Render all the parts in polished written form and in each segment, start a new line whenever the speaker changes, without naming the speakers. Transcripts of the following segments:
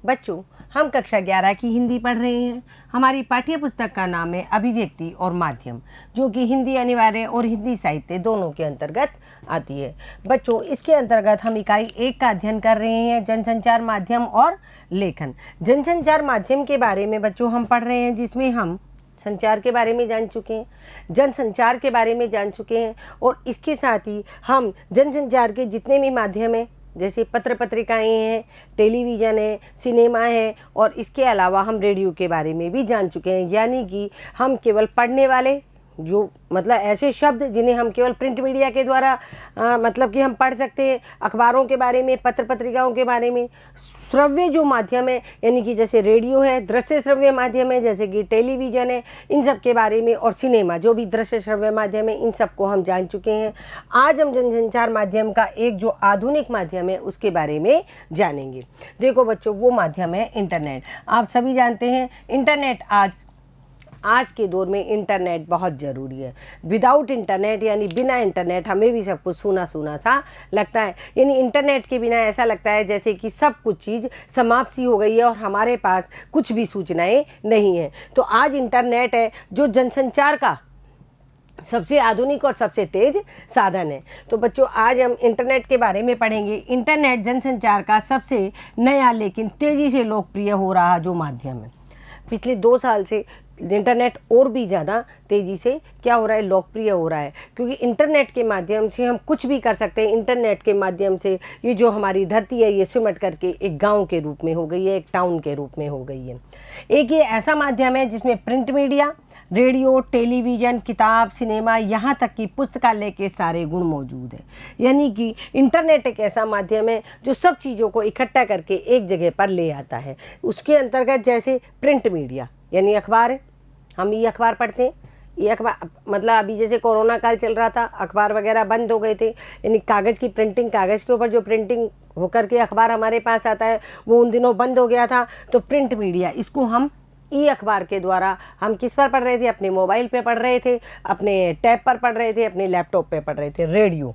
बच्चों, हम कक्षा 11 की हिंदी पढ़ रहे हैं। हमारी पाठ्य पुस्तक का नाम है अभिव्यक्ति और माध्यम, जो कि हिंदी अनिवार्य और हिंदी साहित्य दोनों के अंतर्गत आती है। बच्चों, इसके अंतर्गत हम इकाई 1 का अध्ययन कर रहे हैं, जनसंचार माध्यम और लेखन। जनसंचार माध्यम के बारे में बच्चों हम पढ़ रहे हैं, जिसमें हम संचार के बारे में जान चुके हैं, जनसंचार के बारे में जान चुके हैं, और इसके साथ ही हम जनसंचार के जितने भी माध्यम हैं, जैसे पत्र पत्रिकाएं हैं, टेलीविज़न है, सिनेमा है, और इसके अलावा हम रेडियो के बारे में भी जान चुके हैं। यानी कि हम केवल पढ़ने वाले, जो मतलब ऐसे शब्द जिन्हें हम केवल प्रिंट मीडिया के द्वारा मतलब कि हम पढ़ सकते हैं, अखबारों के बारे में, पत्र पत्रिकाओं के बारे में। श्रव्य जो माध्यम है, यानी कि जैसे रेडियो है, दृश्य श्रव्य माध्यम है, जैसे कि टेलीविज़न है, इन सब के बारे में, और सिनेमा जो भी दृश्य श्रव्य माध्यम है, इन सबको हम जान चुके हैं। आज हम जनसंचार माध्यम का एक जो आधुनिक माध्यम है उसके बारे में जानेंगे। देखो बच्चों, वो माध्यम है इंटरनेट। आप सभी जानते हैं इंटरनेट आज के दौर में इंटरनेट बहुत ज़रूरी है। विदाउट इंटरनेट, यानी बिना इंटरनेट हमें भी सब कुछ सूना सूना सा लगता है। यानी इंटरनेट के बिना ऐसा लगता है जैसे कि सब कुछ चीज़ समाप्त सी हो गई है और हमारे पास कुछ भी सूचनाएं नहीं हैं। तो आज इंटरनेट है जो जनसंचार का सबसे आधुनिक और सबसे तेज साधन है। तो बच्चों, आज हम इंटरनेट के बारे में पढ़ेंगे। इंटरनेट जनसंचार का सबसे नया लेकिन तेज़ी से लोकप्रिय हो रहा जो माध्यम है। पिछले 2 साल से इंटरनेट और भी ज़्यादा तेज़ी से क्या हो रहा है, लोकप्रिय हो रहा है, क्योंकि इंटरनेट के माध्यम से हम कुछ भी कर सकते हैं। इंटरनेट के माध्यम से ये जो हमारी धरती है, ये सिमट करके एक गांव के रूप में हो गई है, एक टाउन के रूप में हो गई है। एक ये ऐसा माध्यम है जिसमें प्रिंट मीडिया, रेडियो, टेलीविज़न, किताब, सिनेमा, यहाँ तक कि पुस्तकालय के सारे गुण मौजूद हैं। यानी कि इंटरनेट एक ऐसा माध्यम है जो सब चीज़ों को इकट्ठा करके एक जगह पर ले आता है। उसके अंतर्गत जैसे प्रिंट मीडिया यानी अखबार है, हम ई अखबार पढ़ते हैं। ये अखबार मतलब अभी जैसे कोरोना काल चल रहा था, अखबार वगैरह बंद हो गए थे, यानी कागज़ की प्रिंटिंग, कागज़ के ऊपर जो प्रिंटिंग होकर के अखबार हमारे पास आता है वो उन दिनों बंद हो गया था। तो प्रिंट मीडिया, इसको हम ई अखबार के द्वारा हम किस पर पढ़ रहे थे, अपने मोबाइल पे पढ़ रहे थे, अपने टैब पर पढ़ रहे थे, अपने लैपटॉप पे पढ़ रहे थे। रेडियो,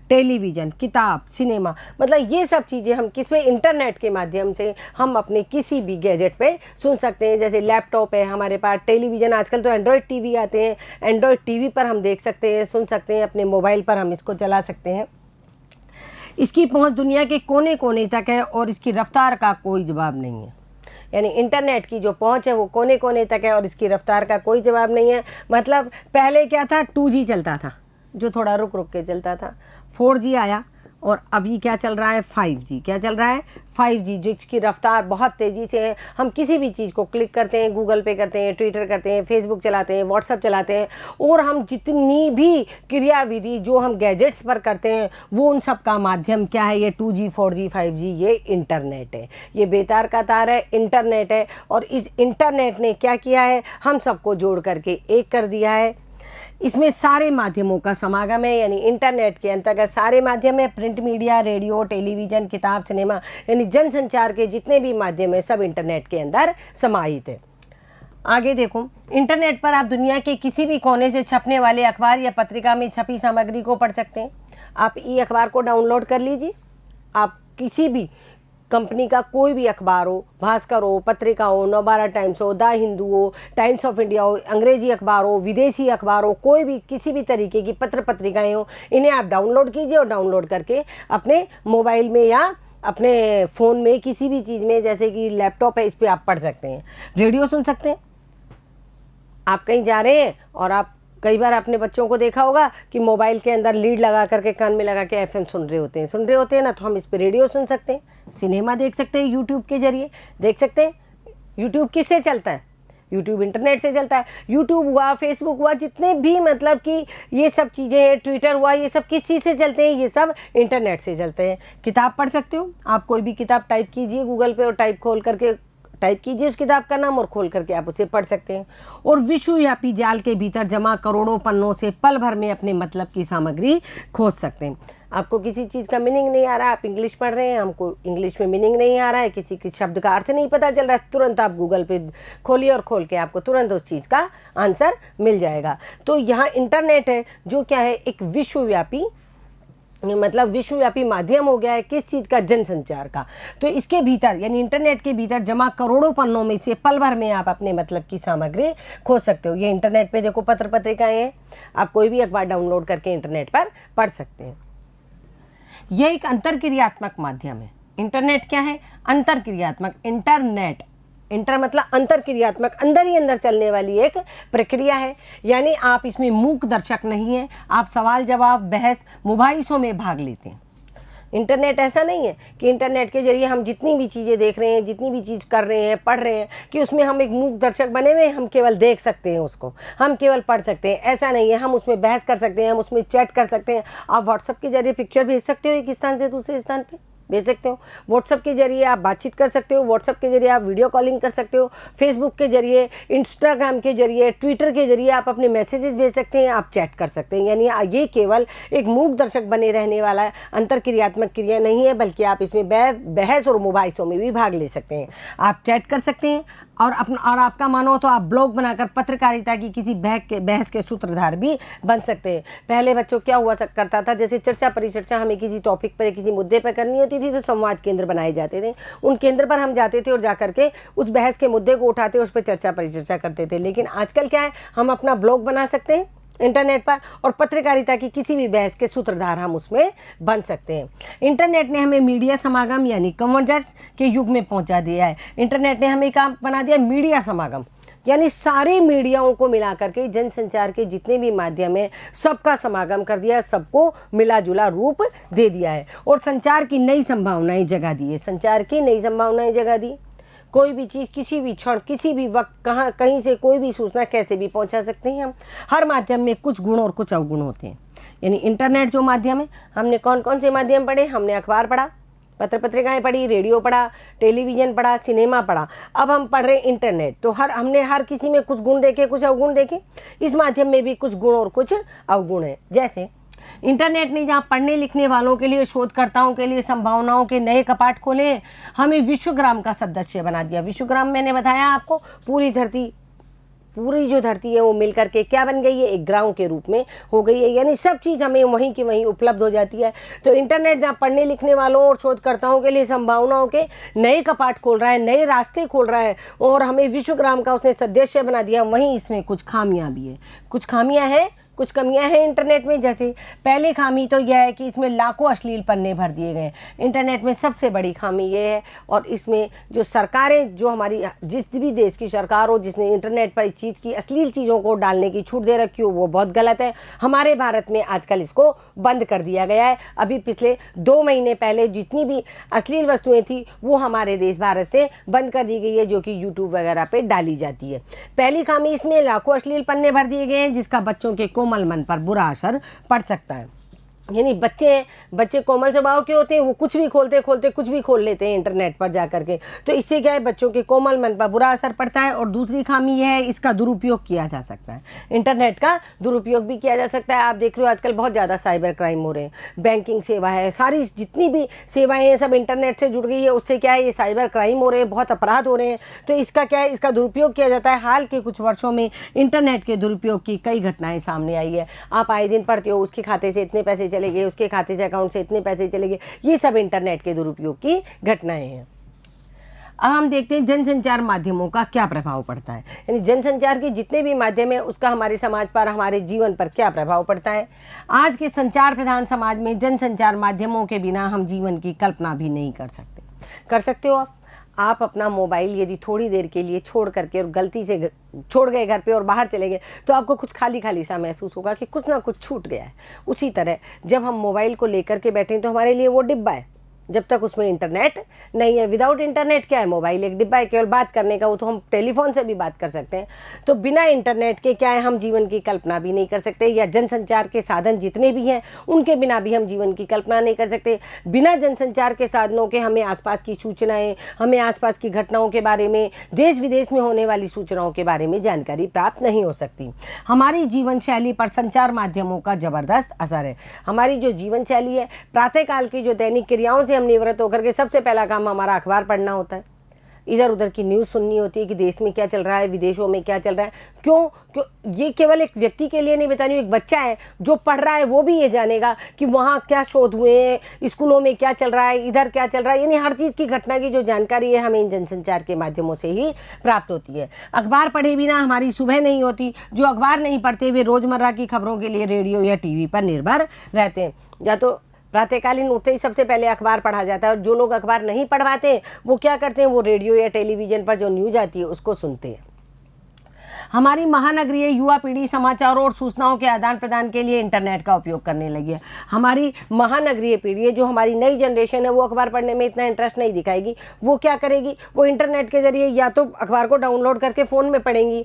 टेलीविज़न, किताब, सिनेमा, मतलब ये सब चीज़ें हम किस पे, इंटरनेट के माध्यम से हम अपने किसी भी गैजेट पे सुन सकते हैं। जैसे लैपटॉप है हमारे पास, टेलीविज़न, आजकल तो एंड्रॉयड टीवी आते हैं, एंड्रॉयड टीवी पर हम देख सकते हैं, सुन सकते हैं, अपने मोबाइल पर हम इसको चला सकते हैं। इसकी पहुँच दुनिया के कोने कोने तक है और इसकी रफ्तार का कोई जवाब नहीं है। यानी इंटरनेट की जो पहुंच है वो कोने कोने तक है और इसकी रफ्तार का कोई जवाब नहीं है। मतलब पहले क्या था, 2G चलता था जो थोड़ा रुक रुक के चलता था, 4G आया, और अभी क्या चल रहा है, 5G। क्या चल रहा है, 5G, जिसकी रफ्तार बहुत तेज़ी से है। हम किसी भी चीज़ को क्लिक करते हैं, गूगल पे करते हैं, ट्विटर करते हैं, फेसबुक चलाते हैं, व्हाट्सएप चलाते हैं, और हम जितनी भी क्रियाविधि जो हम गैजेट्स पर करते हैं वो उन सब का माध्यम क्या है, ये 2G, 4G, 5G, ये इंटरनेट है। ये बेतार का तार है, इंटरनेट है। और इस इंटरनेट ने क्या किया है, हम सबको जोड़ करके एक कर दिया है। इसमें सारे माध्यमों का समागम है, यानी इंटरनेट के अंतर्गत सारे माध्यम है, प्रिंट मीडिया, रेडियो, टेलीविज़न, किताब, सिनेमा, यानी जनसंचार के जितने भी माध्यम है सब इंटरनेट के अंदर समाहित है। आगे देखो, इंटरनेट पर आप दुनिया के किसी भी कोने से छपने वाले अखबार या पत्रिका में छपी सामग्री को पढ़ सकते हैं। आप ई अखबार को डाउनलोड कर लीजिए। आप किसी भी कंपनी का कोई भी अखबार हो, भास्कर हो, पत्रिका हो, नवभारत टाइम्स हो, द हिंदू हो, टाइम्स ऑफ इंडिया हो, अंग्रेजी अखबार हो, विदेशी अखबार हो, कोई भी किसी भी तरीके की पत्र पत्रिकाएं हो, इन्हें आप डाउनलोड कीजिए और डाउनलोड करके अपने मोबाइल में या अपने फ़ोन में किसी भी चीज़ में, जैसे कि लैपटॉप है, इस पर आप पढ़ सकते हैं। रेडियो सुन सकते हैं। आप कहीं जा रहे हैं और आप कई बार अपने बच्चों को देखा होगा कि मोबाइल के अंदर लीड लगा करके कान में लगा के FM सुन रहे होते हैं ना, तो हम इस पर रेडियो सुन सकते हैं। सिनेमा देख सकते हैं, यूट्यूब के जरिए देख सकते हैं। यूट्यूब किससे चलता है, यूट्यूब इंटरनेट से चलता है। यूट्यूब हुआ, फेसबुक हुआ, जितने भी मतलब कि ये सब चीज़ें हैं, ट्विटर हुआ, ये सब किस चीज़ से चलते हैं, ये सब इंटरनेट से चलते हैं। किताब पढ़ सकते हो आप, कोई भी किताब टाइप कीजिए गूगल पे और टाइप कीजिए उस किताब का नाम और खोल करके आप उसे पढ़ सकते हैं। और विश्वव्यापी जाल के भीतर जमा करोड़ों पन्नों से पल भर में अपने मतलब की सामग्री खोज सकते हैं। आपको किसी चीज़ का मीनिंग नहीं आ रहा, आप इंग्लिश पढ़ रहे हैं, हमको इंग्लिश में मीनिंग नहीं आ रहा है, किसी के शब्द का अर्थ नहीं पता चल रहा है, तुरंत आप गूगल पे खोलिए और खोल के आपको तुरंत उस चीज़ का आंसर मिल जाएगा। तो यहाँ इंटरनेट है जो क्या है, एक विश्वव्यापी मतलब विश्वव्यापी माध्यम हो गया है किस चीज़ का, जनसंचार का। तो इसके भीतर यानी इंटरनेट के भीतर जमा करोड़ों पन्नों में से पल भर में आप अपने मतलब की सामग्री खोज सकते हो। ये इंटरनेट पे देखो पत्र पत्रिकाएं हैं, आप कोई भी अखबार डाउनलोड करके इंटरनेट पर पढ़ सकते हैं। यह एक अंतरक्रियात्मक माध्यम है। इंटरनेट क्या है? अंतरक्रियात्मक। इंटरनेट, इंटर मतलब अंतरक्रियात्मक, अंदर ही अंदर चलने वाली एक प्रक्रिया है। यानी आप इसमें मूक दर्शक नहीं हैं, आप सवाल जवाब, बहस, मुबाहिसों में भाग लेते हैं। इंटरनेट ऐसा नहीं है कि इंटरनेट के जरिए हम जितनी भी चीज़ें देख रहे हैं, जितनी भी चीज़ कर रहे हैं, पढ़ रहे हैं, कि उसमें हम एक मूक दर्शक बने हुए हैं, हम केवल देख सकते हैं उसको, हम केवल पढ़ सकते हैं। ऐसा नहीं है, हम उसमें बहस कर सकते हैं, हम उसमें चैट कर सकते हैं। आप व्हाट्सएप के जरिए पिक्चर भेज सकते हो, एक स्थान से दूसरे स्थान पर भेज सकते हो। व्हाट्सएप के जरिए आप बातचीत कर सकते हो, व्हाट्सएप के जरिए आप वीडियो कॉलिंग कर सकते हो, फेसबुक के जरिए, इंस्टाग्राम के जरिए, ट्विटर के जरिए आप अपने मैसेजेस भेज सकते हैं, आप चैट कर सकते हैं। यानी ये केवल एक मूक दर्शक बने रहने वाला अंतरक्रियात्मक क्रिया नहीं है, बल्कि आप इसमें बहस और मुबाहिसों में भी भाग ले सकते हैं। आप चैट कर सकते हैं और आपका मानो तो आप ब्लॉग बनाकर पत्रकारिता की किसी बहस के सूत्रधार भी बन सकते हैं। पहले बच्चों क्या हुआ करता था, जैसे चर्चा परिचर्चा हमें किसी टॉपिक पर, किसी मुद्दे पर करनी होती थी तो संवाद केंद्र बनाए जाते थे। उन केंद्र पर हम जाते थे और जाकर के उस बहस के मुद्दे को उठाते, उस पर चर्चा परिचर्चा करते थे। लेकिन आजकल क्या है, हम अपना ब्लॉग बना सकते हैं इंटरनेट पर और पत्रकारिता की किसी भी बहस के सूत्रधार हम उसमें बन सकते हैं। इंटरनेट ने हमें मीडिया समागम यानी कन्वर्जेंस के युग में पहुंचा दिया है। इंटरनेट ने हमें काम बना दिया मीडिया समागम, यानी सारे मीडियाओं को मिला करके जनसंचार के जितने भी माध्यम है सबका समागम कर दिया है, सबको मिला जुला रूप दे दिया है और संचार की नई संभावनाएं जगा दी है। संचार की नई संभावनाएं जगा दी। कोई भी चीज़ किसी भी क्षण, किसी भी वक्त, कहाँ कहीं से कोई भी सूचना कैसे भी पहुंचा सकते हैं हम। हर माध्यम में कुछ गुण और कुछ अवगुण होते हैं। यानी इंटरनेट जो माध्यम है, हमने कौन कौन से माध्यम पढ़े? हमने अखबार पढ़ा, पत्र पत्रिकाएं पढ़ी, रेडियो पढ़ा, टेलीविज़न पढ़ा, सिनेमा पढ़ा। अब हम पढ़ रहे इंटरनेट, तो हमने हर किसी में कुछ गुण देखे, कुछ अवगुण देखे। इस माध्यम में भी कुछ गुण और कुछ अवगुण है। जैसे इंटरनेट ने जहाँ पढ़ने लिखने वालों के लिए, शोधकर्ताओं के लिए संभावनाओं के नए कपाट खोले, हमें विश्वग्राम का सदस्य बना दिया। विश्वग्राम मैंने बताया आपको, पूरी जो धरती है वो मिल करके क्या बन गई है? एक ग्राम के रूप में हो गई है। यानी सब चीज़ हमें वहीं की वहीं उपलब्ध हो जाती है। तो इंटरनेट जहाँ पढ़ने लिखने वालों और शोधकर्ताओं के लिए संभावनाओं के नए कपाट खोल रहा है, नए रास्ते खोल रहा है और हमें विश्वग्राम का उसने सदस्य बना दिया, वहीं इसमें कुछ खामियां भी है, कुछ खामियां हैं, कुछ कमियां हैं इंटरनेट में। जैसे पहली खामी तो यह है कि इसमें लाखों अश्लील पन्ने भर दिए गए। इंटरनेट में सबसे बड़ी खामी ये है, और इसमें जो सरकारें, जो हमारी जिस भी देश की सरकार हो, जिसने इंटरनेट पर इस चीज़ की, अश्लील चीज़ों को डालने की छूट दे रखी हो, वो बहुत गलत है। हमारे भारत में आजकल इसको बंद कर दिया गया है। अभी पिछले 2 महीने पहले जितनी भी अश्लील वस्तुएँ थी वो हमारे देश भारत से बंद कर दी गई है, जो कि यूट्यूब वगैरह पर डाली जाती है। पहली खामी इसमें लाखों अश्लील पन्ने भर दिए गए हैं, जिसका बच्चों के कोमल मन पर बुरा असर पड़ सकता है। यानी बच्चे कोमल स्वभाव के होते हैं, वो कुछ भी खोलते कुछ भी खोल लेते हैं इंटरनेट पर जा करके। तो इससे क्या है, बच्चों के कोमल मन पर बुरा असर पड़ता है। और दूसरी खामी यह है, इसका दुरुपयोग किया जा सकता है। इंटरनेट का दुरुपयोग भी किया जा सकता है। आप देख रहे हो आजकल बहुत ज़्यादा साइबर क्राइम हो रहे हैं। बैंकिंग सेवा है, सारी जितनी भी सेवाएं हैं सब इंटरनेट से जुड़ गई है। उससे क्या है, ये साइबर क्राइम हो रहे हैं, बहुत अपराध हो रहे हैं। तो इसका क्या है, इसका दुरुपयोग किया जाता है। हाल के कुछ वर्षों में इंटरनेट के दुरुपयोग की कई घटनाएं सामने आई है। आप आए दिन पढ़ते हो, उसके खाते से इतने पैसे चले गए, उसके खाते से, अकाउंट से इतने पैसे चले गए। ये सब इंटरनेट के दुरुपयोग की घटनाएं हैं। अब हम देखते हैं जनसंचार माध्यमों का क्या प्रभाव पड़ता है। यानी जनसंचार के जितने भी माध्यम हैं उसका हमारे समाज पर, हमारे जीवन पर क्या प्रभाव पड़ता है। आज के संचार प्रधान समाज में जनसंचार माध्यमों के बिना हम जीवन की कल्पना भी नहीं कर सकते। कर सकते हो आप अपना मोबाइल यदि थोड़ी देर के लिए छोड़ करके और गलती से छोड़ गए घर पे और बाहर चले गए, तो आपको कुछ खाली खाली सा महसूस होगा कि कुछ ना कुछ छूट गया है। उसी तरह जब हम मोबाइल को लेकर के बैठे तो हमारे लिए वो डिब्बा है, जब तक उसमें इंटरनेट नहीं है। विदाउट इंटरनेट क्या है, मोबाइल एक डिब्बा है केवल बात करने का, वो तो हम टेलीफोन से भी बात कर सकते हैं। तो बिना इंटरनेट के क्या है, हम जीवन की कल्पना भी नहीं कर सकते। या जनसंचार के साधन जितने भी हैं उनके बिना भी हम जीवन की कल्पना नहीं कर सकते। बिना जनसंचार के साधनों के हमें आसपास की सूचनाएं, हमें आसपास की घटनाओं के बारे में, देश विदेश में होने वाली सूचनाओं के बारे में जानकारी प्राप्त नहीं हो सकती। हमारी जीवन शैली पर संचार माध्यमों का ज़बरदस्त असर है। हमारी जो जीवन शैली है, प्रातःकाल की जो दैनिक क्रियाओं से हम निवृत्त होकर के सबसे पहला काम हमारा अखबार पढ़ना होता है। इधर उधर की न्यूज़ सुननी होती है कि देश में क्या चल रहा है, विदेशों में क्या चल रहा है। क्यों क्यों ये केवल एक व्यक्ति के लिए नहीं बता रही हूँ, एक बच्चा है जो पढ़ रहा है वो भी ये जानेगा कि वहाँ क्या शोध हुए हैं, स्कूलों में क्या चल रहा है, इधर क्या चल रहा है। यानी हर चीज़ की घटना की जो जानकारी है हमें इन जनसंचार के माध्यमों से ही प्राप्त होती है। अखबार पढ़े बिना हमारी सुबह नहीं होती। जो अखबार नहीं पढ़ते वे रोज़मर्रा की खबरों के लिए रेडियो या टीवी पर निर्भर रहते हैं। या तो प्रातःकालीन उठते ही सबसे पहले अखबार पढ़ा जाता है, और जो लोग अखबार नहीं पढ़वाते वो क्या करते हैं, वो रेडियो या टेलीविज़न पर जो न्यूज़ आती है उसको सुनते हैं। हमारी महानगरीय युवा पीढ़ी समाचारों और सूचनाओं के आदान प्रदान के लिए इंटरनेट का उपयोग करने लगी है। हमारी महानगरीय पीढ़ी है, जो हमारी नई जनरेशन है, वो अखबार पढ़ने में इतना इंटरेस्ट नहीं दिखाएगी। वो क्या करेगी, वो इंटरनेट के जरिए या तो अखबार को डाउनलोड करके फ़ोन में पढ़ेंगी।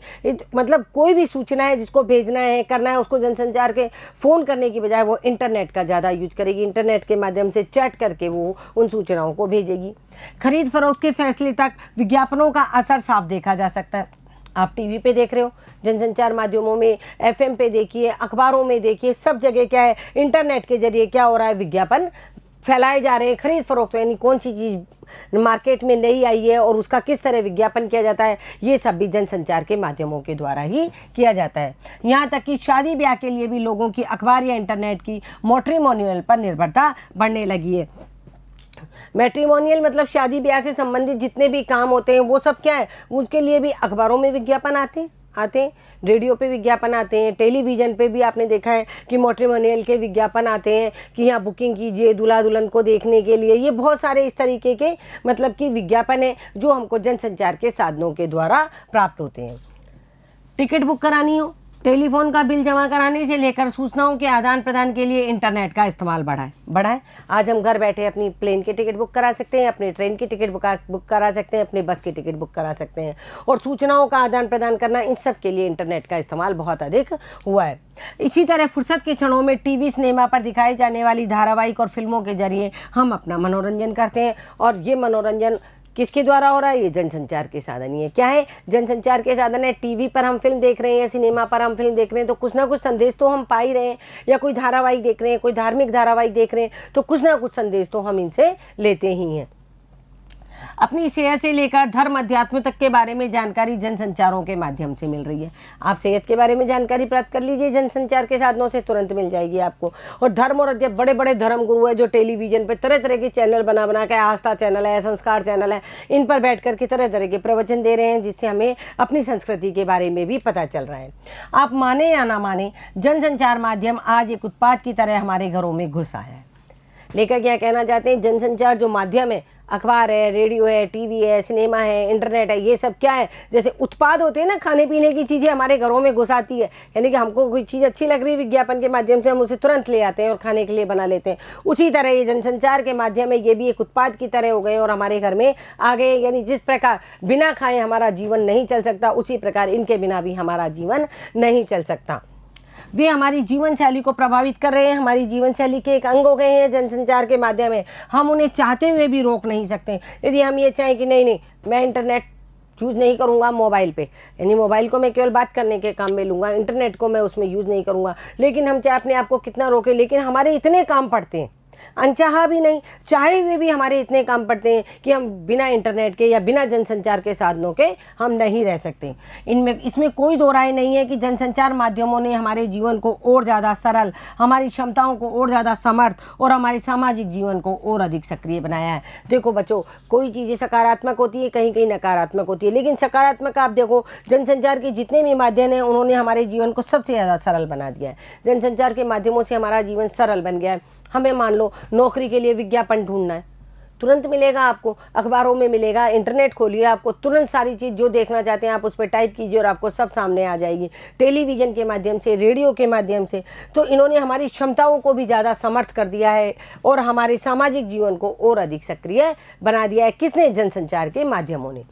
मतलब कोई भी सूचना है जिसको भेजना है, करना है, उसको जनसंचार के फ़ोन करने की बजाय वो इंटरनेट का ज़्यादा यूज करेगी। इंटरनेट के माध्यम से चैट करके वो उन सूचनाओं को भेजेगी। खरीद फरोख्त के फैसले तक विज्ञापनों का असर साफ देखा जा सकता है। आप टीवी पे देख रहे हो, जनसंचार माध्यमों में, एफएम पे देखिए, अखबारों में देखिए, सब जगह क्या है, इंटरनेट के जरिए क्या हो रहा है, विज्ञापन फैलाए जा रहे हैं। खरीद फरोख्त यानी कौन सी चीज़ मार्केट में नई आई है और उसका किस तरह विज्ञापन किया जाता है, ये सब भी जनसंचार के माध्यमों के द्वारा ही किया जाता है। यहाँ तक कि शादी ब्याह के लिए भी लोगों की अखबार या इंटरनेट की मैट्रिमोनियल पर निर्भरता बढ़ने लगी है। मैट्रिमोनियल मतलब शादी ब्याह से संबंधित जितने भी काम होते हैं वो सब क्या है, उसके लिए भी अखबारों में विज्ञापन आते हैं, रेडियो पे विज्ञापन आते हैं, टेलीविज़न पे भी आपने देखा है कि मैट्रिमोनियल के विज्ञापन आते हैं कि यहाँ बुकिंग कीजिए दूल्हा दुल्हन को देखने के लिए। ये बहुत सारे इस तरीके के मतलब कि विज्ञापन है जो हमको जनसंचार के साधनों के द्वारा प्राप्त होते हैं। टिकट बुक करानी हो, टेलीफोन का बिल जमा कराने से लेकर सूचनाओं के आदान प्रदान के लिए इंटरनेट का इस्तेमाल बढ़ा है। आज हम घर बैठे अपनी प्लेन की टिकट बुक करा सकते हैं, अपनी ट्रेन की टिकट बुक करा सकते हैं, अपनी बस की टिकट बुक करा सकते हैं, और सूचनाओं का आदान प्रदान करना, इन सब के लिए इंटरनेट का इस्तेमाल बहुत अधिक हुआ है। इसी तरह फुर्सत के क्षणों में टीवी सिनेमा पर दिखाई जाने वाली धारावाहिक और फिल्मों के जरिए हम अपना मनोरंजन करते हैं, और ये मनोरंजन किसके द्वारा हो रहा है, ये जनसंचार के साधन ही है। क्या है, जनसंचार के साधन है। टीवी पर हम फिल्म देख रहे हैं या सिनेमा पर हम फिल्म देख रहे हैं तो कुछ ना कुछ संदेश तो हम पा ही रहे हैं, या कोई धारावाहिक देख रहे हैं, कोई धार्मिक धारावाहिक देख रहे हैं तो कुछ ना कुछ संदेश तो हम इनसे लेते ही हैं। अपनी सेहत से लेकर धर्म अध्यात्म तक के बारे में जानकारी जनसंचारों के माध्यम से मिल रही है। आप सेहत के बारे में जानकारी प्राप्त कर लीजिए, जनसंचार के साधनों से तुरंत मिल जाएगी आपको। और धर्म और अध्यात्म, बड़े बड़े धर्म गुरु है जो टेलीविज़न पे तरह तरह के चैनल बना के, आस्था चैनल है, संस्कार चैनल है, इन पर बैठ करके तरह तरह के प्रवचन दे रहे हैं, जिससे हमें अपनी संस्कृति के बारे में भी पता चल रहा है। आप माने या ना माने, जनसंचार माध्यम आज एक उत्पाद की तरह हमारे घरों में घुस आया है। लेखक क्या कहना चाहते हैं, जनसंचार जो माध्यम है, अखबार है, रेडियो है, टीवी है, सिनेमा है, इंटरनेट है, ये सब क्या है, जैसे उत्पाद होते हैं ना, खाने पीने की चीज़ें हमारे घरों में घुस आती है। यानी कि हमको कोई चीज़ अच्छी लग रही है, विज्ञापन के माध्यम से हम उसे तुरंत ले आते हैं और खाने के लिए बना लेते हैं। उसी तरह ये जनसंचार के माध्यम है, ये भी एक उत्पाद की तरह हो गए और हमारे घर में आ गए। यानी जिस प्रकार बिना खाए हमारा जीवन नहीं चल सकता, उसी प्रकार इनके बिना भी हमारा जीवन नहीं चल सकता। वे हमारी जीवन शैली को प्रभावित कर रहे हैं, हमारी जीवन शैली के एक अंग हो गए हैं जनसंचार के माध्यम में। हम उन्हें चाहते हुए भी रोक नहीं सकते। यदि हम ये चाहें कि नहीं मैं इंटरनेट यूज़ नहीं करूँगा मोबाइल पे, यानी मोबाइल को मैं केवल बात करने के काम में लूँगा, इंटरनेट को मैं उसमें यूज़ नहीं करूँगा, लेकिन हम चाहे अपने आप को कितना रोकें, लेकिन हमारे इतने काम पड़ते हैं, अनचाहा भी नहीं, चाहे हुए भी हमारे इतने काम पड़ते हैं कि हम बिना इंटरनेट के या बिना जनसंचार के साधनों के हम नहीं रह सकते। इसमें कोई दो राय नहीं है कि जनसंचार माध्यमों ने हमारे जीवन को और ज़्यादा सरल, हमारी क्षमताओं को और ज़्यादा समर्थ और हमारे सामाजिक जीवन को और अधिक सक्रिय बनाया है। देखो बच्चों, कोई चीज़ें सकारात्मक होती है, कहीं कहीं नकारात्मक होती है, लेकिन सकारात्मक आप देखो, जनसंचार के जितने भी माध्यम हैं उन्होंने हमारे जीवन को सबसे ज़्यादा सरल बना दिया है। जनसंचार के माध्यमों से हमारा जीवन सरल बन गया है। हमें मान लो नौकरी के लिए विज्ञापन ढूंढना है, तुरंत मिलेगा आपको, अखबारों में मिलेगा, इंटरनेट खोलिए, आपको तुरंत सारी चीज़ जो देखना चाहते हैं आप उस पर टाइप कीजिए और आपको सब सामने आ जाएगी। टेलीविज़न के माध्यम से, रेडियो के माध्यम से, तो इन्होंने हमारी क्षमताओं को भी ज़्यादा समर्थ कर दिया है और हमारे सामाजिक जीवन को और अधिक सक्रिय बना दिया है। किसने? जनसंचार के माध्यमों ने।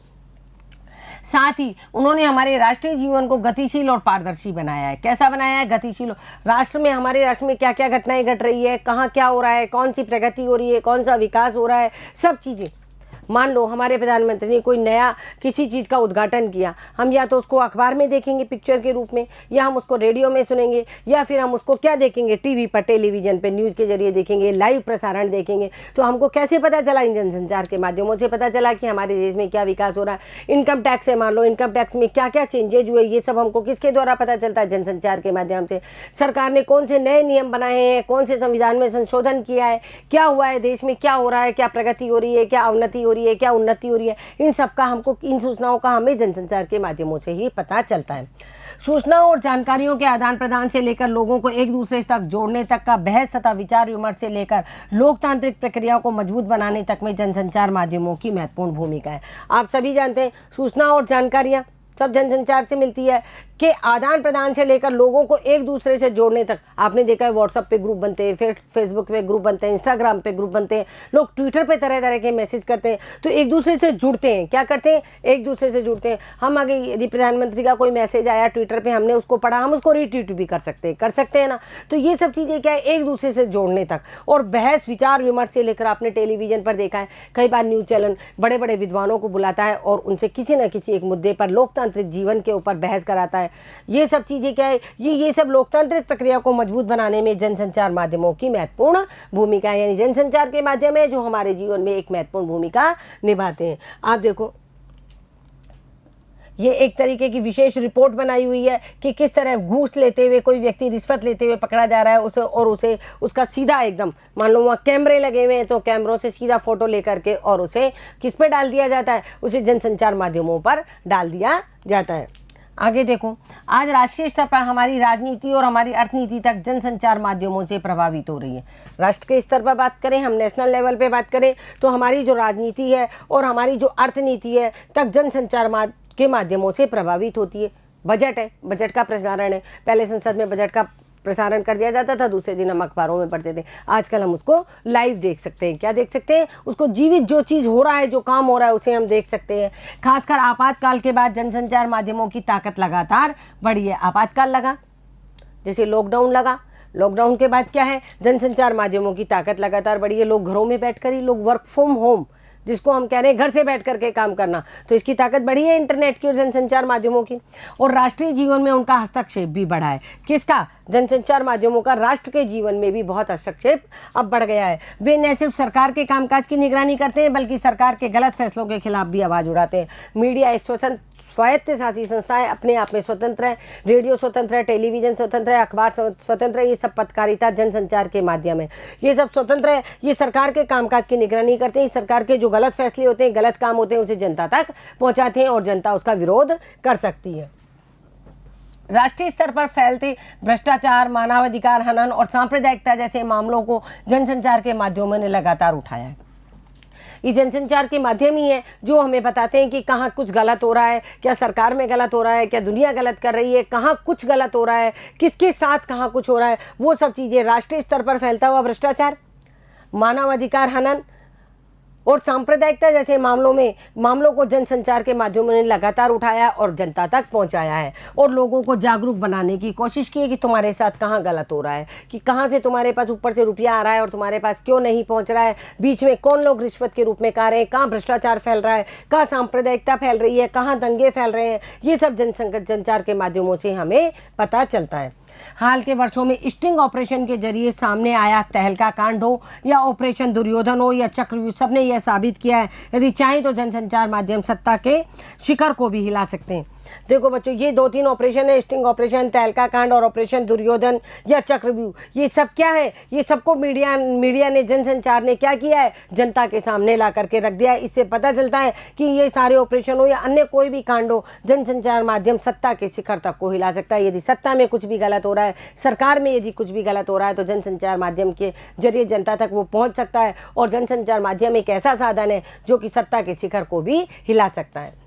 साथ ही उन्होंने हमारे राष्ट्रीय जीवन को गतिशील और पारदर्शी बनाया है। कैसा बनाया है? गतिशील। राष्ट्र में, हमारे राष्ट्र में क्या क्या घटनाएं घट रही है, कहाँ क्या हो रहा है, कौन सी प्रगति हो रही है, कौन सा विकास हो रहा है, सब चीज़ें मान लो हमारे प्रधानमंत्री ने कोई नया किसी चीज़ का उद्घाटन किया, हम या तो उसको अखबार में देखेंगे पिक्चर के रूप में, या हम उसको रेडियो में सुनेंगे, या फिर हम उसको क्या देखेंगे, टीवी पर, टेलीविज़न पे न्यूज़ के जरिए देखेंगे, लाइव प्रसारण देखेंगे। तो हमको कैसे पता चला? इन जनसंचार के माध्यमों से पता चला कि हमारे देश में क्या विकास हो रहा है। इनकम टैक्स है, मान लो इनकम टैक्स में क्या क्या चेंजेज हुए, ये सब हमको किसके द्वारा पता चलता है? जनसंचार के माध्यम से। सरकार ने कौन से नए नियम बनाए हैं, कौन से संविधान में संशोधन किया है, क्या हुआ है देश में, क्या हो रहा है, क्या प्रगति हो रही है, क्या अवनति हो रही है, क्या उन्नति हो रही है, इन सब का हमको, इन सूचनाओं का हमें जनसंचार के माध्यमों से ही पता चलता है। सूचनाओं और जानकारियों के आदान प्रदान से लेकर लोगों को एक दूसरे तक जोड़ने तक का बहस तथा विचार विमर्श से लेकर लोकतांत्रिक प्रक्रियाओं को मजबूत बनाने तक में जनसंचार माध्यमों की महत्वपूर्ण भूमिका है। आप सभी जानते हैं सूचना और जानकारियाँ सब जनसंचार से मिलती है कि आदान प्रदान से लेकर लोगों को एक दूसरे से जोड़ने तक। आपने देखा है व्हाट्सएप पे ग्रुप बनते हैं, फिर फेसबुक पे ग्रुप बनते हैं, इंस्टाग्राम पे ग्रुप बनते हैं, लोग ट्विटर पे तरह तरह के मैसेज करते हैं, तो एक दूसरे से जुड़ते हैं। क्या करते हैं? एक दूसरे से जुड़ते हैं। हम आगे यदि प्रधानमंत्री का कोई मैसेज आया ट्विटर पर, हमने उसको पढ़ा, हम उसको रीट्वीट भी कर सकते हैं ना। तो ये सब चीज़ें क्या है? एक दूसरे से जोड़ने तक। और बहस विचार विमर्श से लेकर आपने टेलीविज़न पर देखा है कई बार न्यूज़ चैनल बड़े बड़े विद्वानों को बुलाता है और उनसे किसी न किसी एक मुद्दे पर लोकतांत्रिक जीवन के ऊपर बहस कराता है। ये सब चीज़ें क्या है? ये सब लोकतांत्रिक प्रक्रिया को मजबूत बनाने में जनसंचार माध्यमों की महत्वपूर्ण भूमिका है। यानी जनसंचार के माध्यम है जो हमारे जीवन में एक महत्वपूर्ण भूमिका निभाते हैं। आप देखो, ये एक तरीके की विशेष रिपोर्ट बनाई हुई है कि किस तरह घूस लेते हुए कोई व्यक्ति, रिश्वत लेते हुए पकड़ा जा रहा है उसे उसका सीधा एकदम, मान लो वहाँ कैमरे लगे हुए हैं तो कैमरों से सीधा फोटो लेकर के और उसे किस पे डाल दिया जाता है? उसे जनसंचार माध्यमों पर डाल दिया जाता है। आगे देखो, आज राष्ट्रीय स्तर पर हमारी राजनीति और हमारी अर्थनीति तक जनसंचार माध्यमों से प्रभावित हो रही है। राष्ट्र के स्तर पर बात करें, हम नेशनल लेवल पे बात करें तो हमारी जो राजनीति है और हमारी जो अर्थनीति है तक जनसंचार के माध्यमों से प्रभावित होती है। बजट है, बजट का प्रसारण है। पहले संसद में बजट का प्रसारण कर दिया जाता था, दूसरे दिन हम अखबारों में पढ़ते थे। आजकल हम उसको लाइव देख सकते हैं। क्या देख सकते हैं? उसको जीवित, जो चीज़ हो रहा है, जो काम हो रहा है, उसे हम देख सकते हैं। खासकर आपातकाल के बाद जनसंचार माध्यमों की ताकत लगातार बढ़ी है। आपातकाल लगा, जैसे लॉकडाउन लगा, लॉकडाउन के बाद क्या है? जनसंचार माध्यमों की ताकत लगातार बढ़ी है। लोग घरों में बैठ कर ही, लोग वर्क फ्रॉम होम जिसको हम कह रहे हैं घर से बैठ करके काम करना, तो इसकी ताकत बढ़ी है इंटरनेट की और जनसंचार माध्यमों की। और राष्ट्रीय जीवन में उनका हस्तक्षेप भी बढ़ा है। किसका? जनसंचार माध्यमों का राष्ट्र के जीवन में भी बहुत हस्तक्षेप अब बढ़ गया है। वे न सिर्फ सरकार के कामकाज की निगरानी करते हैं बल्कि सरकार के गलत फैसलों के खिलाफ भी आवाज़ उठाते हैं। मीडिया एक स्वतंत्र स्वायत्त शासी संस्था है, अपने आप में स्वतंत्र है। रेडियो स्वतंत्र है, टेलीविज़न स्वतंत्र है, अखबार स्वतंत्र है। ये सब पत्रकारिता जनसंचार के माध्यम है। ये सब स्वतंत्र है। ये सरकार के कामकाज की निगरानी करते हैं। सरकार के जो गलत फैसले होते हैं, गलत काम होते हैं, उसे जनता तक पहुंचाते हैं और जनता उसका विरोध कर सकती है। राष्ट्रीय स्तर पर फैलते भ्रष्टाचार, मानवाधिकार हनन और सांप्रदायिकता जैसे मामलों को जनसंचार के माध्यमों ने लगातार उठाया है। ये जनसंचार के माध्यम ही है जो हमें बताते हैं कि कहाँ कुछ गलत हो रहा है, क्या सरकार में गलत हो रहा है, क्या दुनिया गलत कर रही है, कहाँ कुछ गलत हो रहा है, किसके साथ कहाँ कुछ हो रहा है। वो सब चीज़ें, राष्ट्रीय स्तर पर फैलता हुआ भ्रष्टाचार, मानवाधिकार हनन और सांप्रदायिकता जैसे मामलों को जनसंचार के माध्यमों ने लगातार उठाया और जनता तक पहुंचाया है और लोगों को जागरूक बनाने की कोशिश की है कि तुम्हारे साथ कहाँ गलत हो रहा है, कि कहाँ से तुम्हारे पास ऊपर से रुपया आ रहा है और तुम्हारे पास क्यों नहीं पहुंच रहा है, बीच में कौन लोग रिश्वत के रूप में खा रहे हैं, कहाँ भ्रष्टाचार फैल रहा है, कहाँ सांप्रदायिकता फैल रही है, कहाँ दंगे फैल रहे हैं। ये सब जनसंचार के माध्यमों से हमें पता चलता है। हाल के वर्षों में स्टिंग ऑपरेशन के जरिए सामने आया तहलका कांड हो या ऑपरेशन दुर्योधन हो या चक्रव्यूह, सबने यह साबित किया है यदि चाहें तो जनसंचार माध्यम सत्ता के शिखर को भी हिला सकते हैं। देखो बच्चों, ये 2-3 ऑपरेशन है, स्टिंग ऑपरेशन, तहलका कांड और ऑपरेशन दुर्योधन या चक्रव्यूह। ये सब क्या है? ये सबको मीडिया ने, जनसंचार ने क्या किया है? जनता के सामने ला करके रख दिया है। इससे पता चलता है कि ये सारे ऑपरेशन हो या अन्य कोई भी कांड हो, जनसंचार माध्यम सत्ता के शिखर तक को हिला सकता है। यदि सत्ता में कुछ भी गलत हो रहा है, सरकार में यदि कुछ भी गलत हो रहा है, तो जनसंचार माध्यम के जरिए जनता तक वो पहुँच सकता है। और जनसंचार माध्यम एक ऐसा साधन है जो कि सत्ता के शिखर को भी हिला सकता है।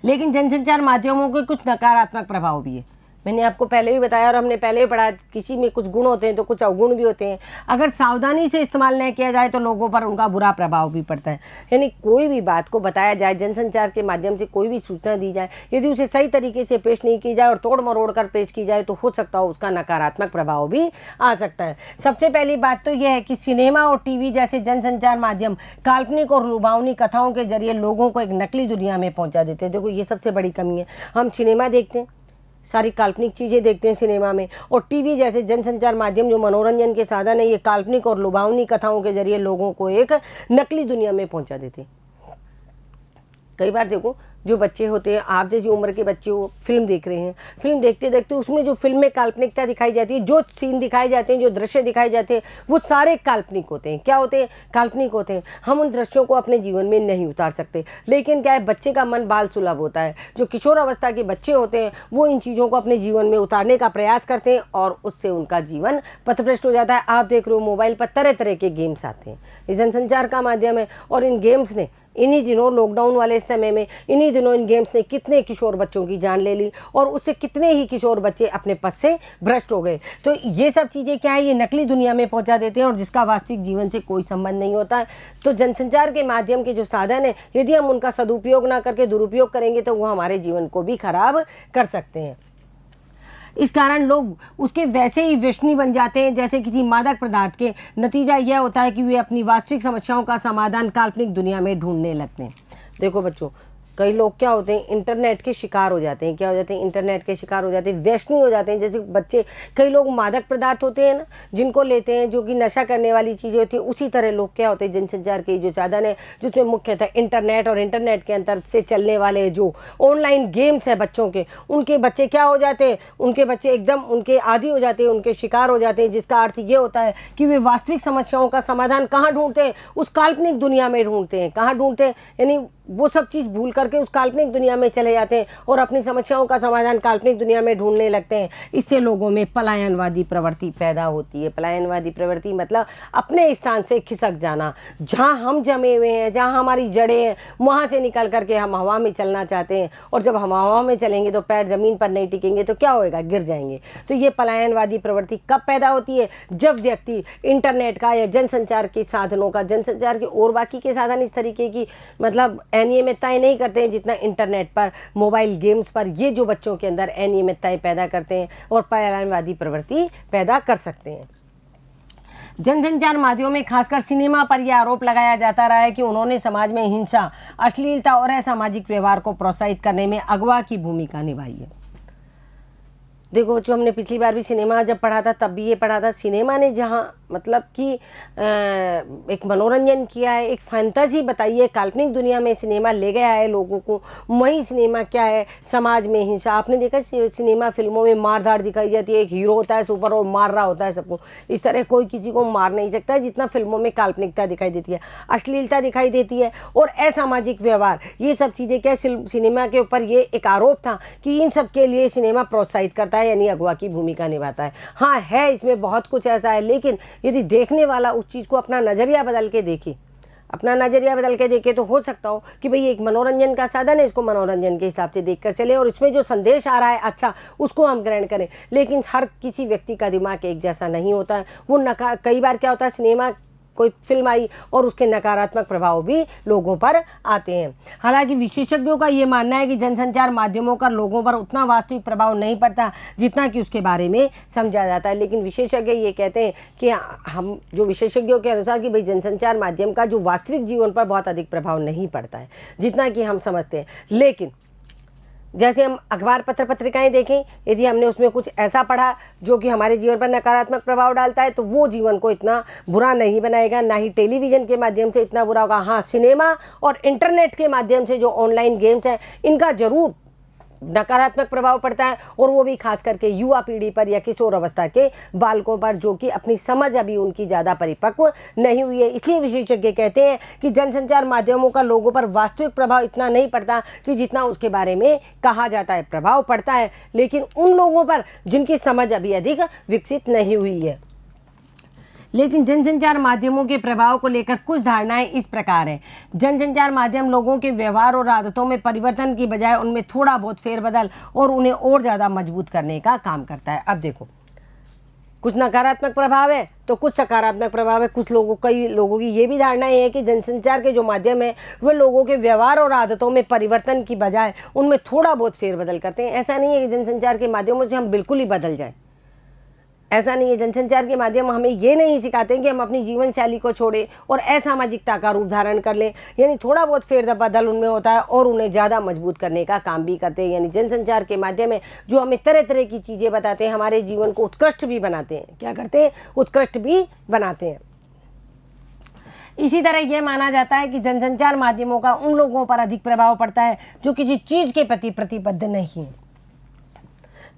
लेकिन जनसंचार माध्यमों के कुछ नकारात्मक प्रभाव भी है। मैंने आपको पहले भी बताया और हमने पहले भी पढ़ा, किसी में कुछ गुण होते हैं तो कुछ अवगुण भी होते हैं। अगर सावधानी से इस्तेमाल नहीं किया जाए तो लोगों पर उनका बुरा प्रभाव भी पड़ता है। यानी कोई भी बात को बताया जाए, जनसंचार के माध्यम से कोई भी सूचना दी जाए, यदि उसे सही तरीके से पेश नहीं की जाए और तोड़ मरोड़ कर पेश की जाए तो हो सकता हो उसका नकारात्मक प्रभाव भी आ सकता है। सबसे पहली बात तो यह है कि सिनेमा और टीवी जैसे जनसंचार माध्यम काल्पनिक और लुभावनी कथाओं के जरिए लोगों को एक नकली दुनिया में पहुंचा देते हैं। देखो ये सबसे बड़ी कमी है। हम सिनेमा देखते हैं, सारी काल्पनिक चीज़ें देखते हैं सिनेमा में, और टीवी जैसे जनसंचार माध्यम जो मनोरंजन के साधन है, ये काल्पनिक और लुभावनी कथाओं के जरिए लोगों को एक नकली दुनिया में पहुंचा देते हैं। कई बार देखो जो बच्चे होते हैं, आप जैसी उम्र के बच्चे हो, फिल्म देख रहे हैं, फिल्म देखते देखते उसमें जो फिल्म में काल्पनिकता दिखाई जाती है, जो सीन दिखाए जाते हैं, जो दृश्य दिखाए जाते हैं, वो सारे काल्पनिक होते हैं। क्या होते हैं? काल्पनिक होते हैं। हम उन दृश्यों को अपने जीवन में नहीं उतार सकते, लेकिन क्या है, बच्चे का मन बाल सुलभ होता है। जो किशोर अवस्था के बच्चे होते हैं वो इन चीज़ों को अपने जीवन में उतारने का प्रयास करते हैं और उससे उनका जीवन पथभ्रष्ट हो जाता है। आप देख रहे हो मोबाइल पर तरह तरह के गेम्स आते हैं, ये जनसंचार का माध्यम है, और इन गेम्स ने इन्हीं दिनों, लॉकडाउन वाले समय में, इन्हीं दिनों इन गेम्स ने कितने किशोर बच्चों की जान ले ली और उससे कितने ही किशोर बच्चे अपने पथ से भ्रष्ट हो गए। तो ये सब चीज़ें क्या है, ये नकली दुनिया में पहुंचा देते हैं और जिसका वास्तविक जीवन से कोई संबंध नहीं होता है। तो जनसंचार के माध्यम के जो साधन है, यदि हम उनका सदुपयोग ना करके दुरुपयोग करेंगे तो वो हमारे जीवन को भी खराब कर सकते हैं। इस कारण लोग उसके वैसे ही व्यसनी बन जाते हैं जैसे किसी मादक पदार्थ के। नतीजा यह होता है कि वे अपनी वास्तविक समस्याओं का समाधान काल्पनिक दुनिया में ढूंढने लगते हैं। देखो बच्चों, कई लोग क्या होते हैं, इंटरनेट के शिकार हो जाते हैं। क्या हो जाते हैं? इंटरनेट के शिकार हो जाते हैं, व्यसनी हो जाते हैं। जैसे बच्चे, कई लोग मादक पदार्थ होते हैं ना, जिनको लेते हैं, जो कि नशा करने वाली चीज़ें होती है, उसी तरह लोग क्या होते हैं, जनसंचार के जो साधन है जिसमें मुख्यतः इंटरनेट और इंटरनेट के अंतर से चलने वाले जो ऑनलाइन गेम्स हैं बच्चों के, उनके बच्चे क्या हो जाते हैं, उनके बच्चे एकदम उनके आदी हो जाते हैं, उनके शिकार हो जाते हैं। जिसका अर्थ ये होता है कि वे वास्तविक समस्याओं का समाधान कहाँ ढूंढते हैं? उस काल्पनिक दुनिया में ढूंढते हैं। कहाँ ढूंढते हैं? यानी वो सब चीज़ भूल करके उस काल्पनिक दुनिया में चले जाते हैं और अपनी समस्याओं का समाधान काल्पनिक दुनिया में ढूंढने लगते हैं। इससे लोगों में पलायनवादी प्रवृत्ति पैदा होती है। पलायनवादी प्रवृत्ति मतलब अपने स्थान से खिसक जाना। जहाँ हम जमे हुए हैं, जहाँ हमारी जड़ें हैं, वहाँ से निकल करके हम हवा में चलना चाहते हैं, और जब हम हवा में चलेंगे तो पैर ज़मीन पर नहीं टिकेंगे तो क्या होएगा? गिर जाएंगे। तो ये पलायनवादी प्रवृत्ति कब पैदा होती है? जब व्यक्ति इंटरनेट का या जनसंचार के साधनों का, जनसंचार के और बाकी के साधन इस तरीके की मतलब अनियमितताएं नहीं करते हैं जितना इंटरनेट पर, मोबाइल गेम्स पर ये जो बच्चों के अंदर अनियमितताएं पैदा करते हैं और पलायनवादी प्रवृत्ति पैदा कर सकते हैं। जनसंचार माध्यमों में खासकर सिनेमा पर यह आरोप लगाया जाता रहा है कि उन्होंने समाज में हिंसा, अश्लीलता और असामाजिक व्यवहार को प्रोत्साहित करने में अगवा की भूमिका निभाई है। देखो बच्चों, हमने पिछली बार भी सिनेमा जब पढ़ा था तब भी ये पढ़ा था, सिनेमा ने जहाँ मतलब कि एक मनोरंजन किया है, एक फैंटेसी बताई है, काल्पनिक दुनिया में सिनेमा ले गया है लोगों को। वही सिनेमा क्या है, समाज में हिंसा। आपने देखा सिनेमा फिल्मों में मार धाड़ दिखाई जाती है, एक हीरो होता है सुपर और मार रहा होता है सबको। इस तरह कोई किसी को मार नहीं सकता है जितना फिल्मों में काल्पनिकता दिखाई देती है, अश्लीलता दिखाई देती है और असामाजिक व्यवहार। ये सब चीज़ें क्या, सिनेमा के ऊपर ये एक आरोप था कि इन सब के लिए सिनेमा प्रोत्साहित करता है, यानी अगवा की भूमिका निभाता है। हाँ है, इसमें बहुत कुछ ऐसा है, लेकिन यदि देखने वाला उस चीज़ को अपना नज़रिया बदल के देखे, अपना नज़रिया बदल के देखे, तो हो सकता हो कि भाई एक मनोरंजन का साधन है, इसको मनोरंजन के हिसाब से देखकर चले और इसमें जो संदेश आ रहा है अच्छा, उसको हम ग्रहण करें। लेकिन हर किसी व्यक्ति का दिमाग एक जैसा नहीं होता है। वो कई बार क्या होता है, सिनेमा कोई फिल्म आई और उसके नकारात्मक प्रभाव भी लोगों पर आते हैं। हालांकि विशेषज्ञों का ये मानना है कि जनसंचार माध्यमों का लोगों पर उतना वास्तविक प्रभाव नहीं पड़ता जितना कि उसके बारे में समझा जाता है। लेकिन विशेषज्ञ ये कहते हैं कि हम जो विशेषज्ञों के अनुसार कि भाई जनसंचार माध्यम का जो वास्तविक जीवन पर बहुत अधिक प्रभाव नहीं पड़ता है जितना कि हम समझते हैं। लेकिन जैसे हम अखबार पत्र पत्रिकाएं देखें, यदि हमने उसमें कुछ ऐसा पढ़ा जो कि हमारे जीवन पर नकारात्मक प्रभाव डालता है तो वो जीवन को इतना बुरा नहीं बनाएगा, ना ही टेलीविज़न के माध्यम से इतना बुरा होगा। हाँ, सिनेमा और इंटरनेट के माध्यम से जो ऑनलाइन गेम्स हैं इनका ज़रूर नकारात्मक प्रभाव पड़ता है, और वो भी खास करके युवा पीढ़ी पर या किशोर अवस्था के बालकों पर, जो कि अपनी समझ अभी उनकी ज़्यादा परिपक्व नहीं हुई है। इसलिए विशेषज्ञ कहते हैं कि जनसंचार माध्यमों का लोगों पर वास्तविक प्रभाव इतना नहीं पड़ता कि जितना उसके बारे में कहा जाता है। प्रभाव पड़ता है, लेकिन उन लोगों पर जिनकी समझ अभी अधिक विकसित नहीं हुई है। लेकिन जनसंचार माध्यमों के प्रभाव को लेकर कुछ धारणाएं इस प्रकार है। जनसंचार माध्यम लोगों के व्यवहार और आदतों में परिवर्तन की बजाय उनमें थोड़ा बहुत फेरबदल और उन्हें और ज़्यादा मजबूत करने का काम करता है। अब देखो, कुछ नकारात्मक प्रभाव है तो कुछ सकारात्मक प्रभाव है। कई लोगों की ये भी धारणा है कि जनसंचार के जो माध्यम है वह लोगों के व्यवहार और आदतों में परिवर्तन की बजाय उनमें थोड़ा बहुत फेरबदल करते हैं। ऐसा नहीं है कि जनसंचार के माध्यमों से हम बिल्कुल ही बदल जाएं, ऐसा नहीं है। जनसंचार के माध्यम हमें ये नहीं सिखाते हैं कि हम अपनी जीवन शैली को छोड़ें और असामाजिकता का रूप धारण कर लें, यानी थोड़ा बहुत फेरबदल उनमें होता है और उन्हें ज़्यादा मजबूत करने का काम भी करते हैं। यानी जनसंचार के माध्यम है जो हमें तरह तरह की चीज़ें बताते हैं, हमारे जीवन को उत्कृष्ट भी बनाते हैं। क्या करते हैं? उत्कृष्ट भी बनाते हैं। इसी तरह यह माना जाता है कि जनसंचार माध्यमों का उन लोगों पर अधिक प्रभाव पड़ता है जो किसी चीज़ के प्रति प्रतिबद्ध नहीं है।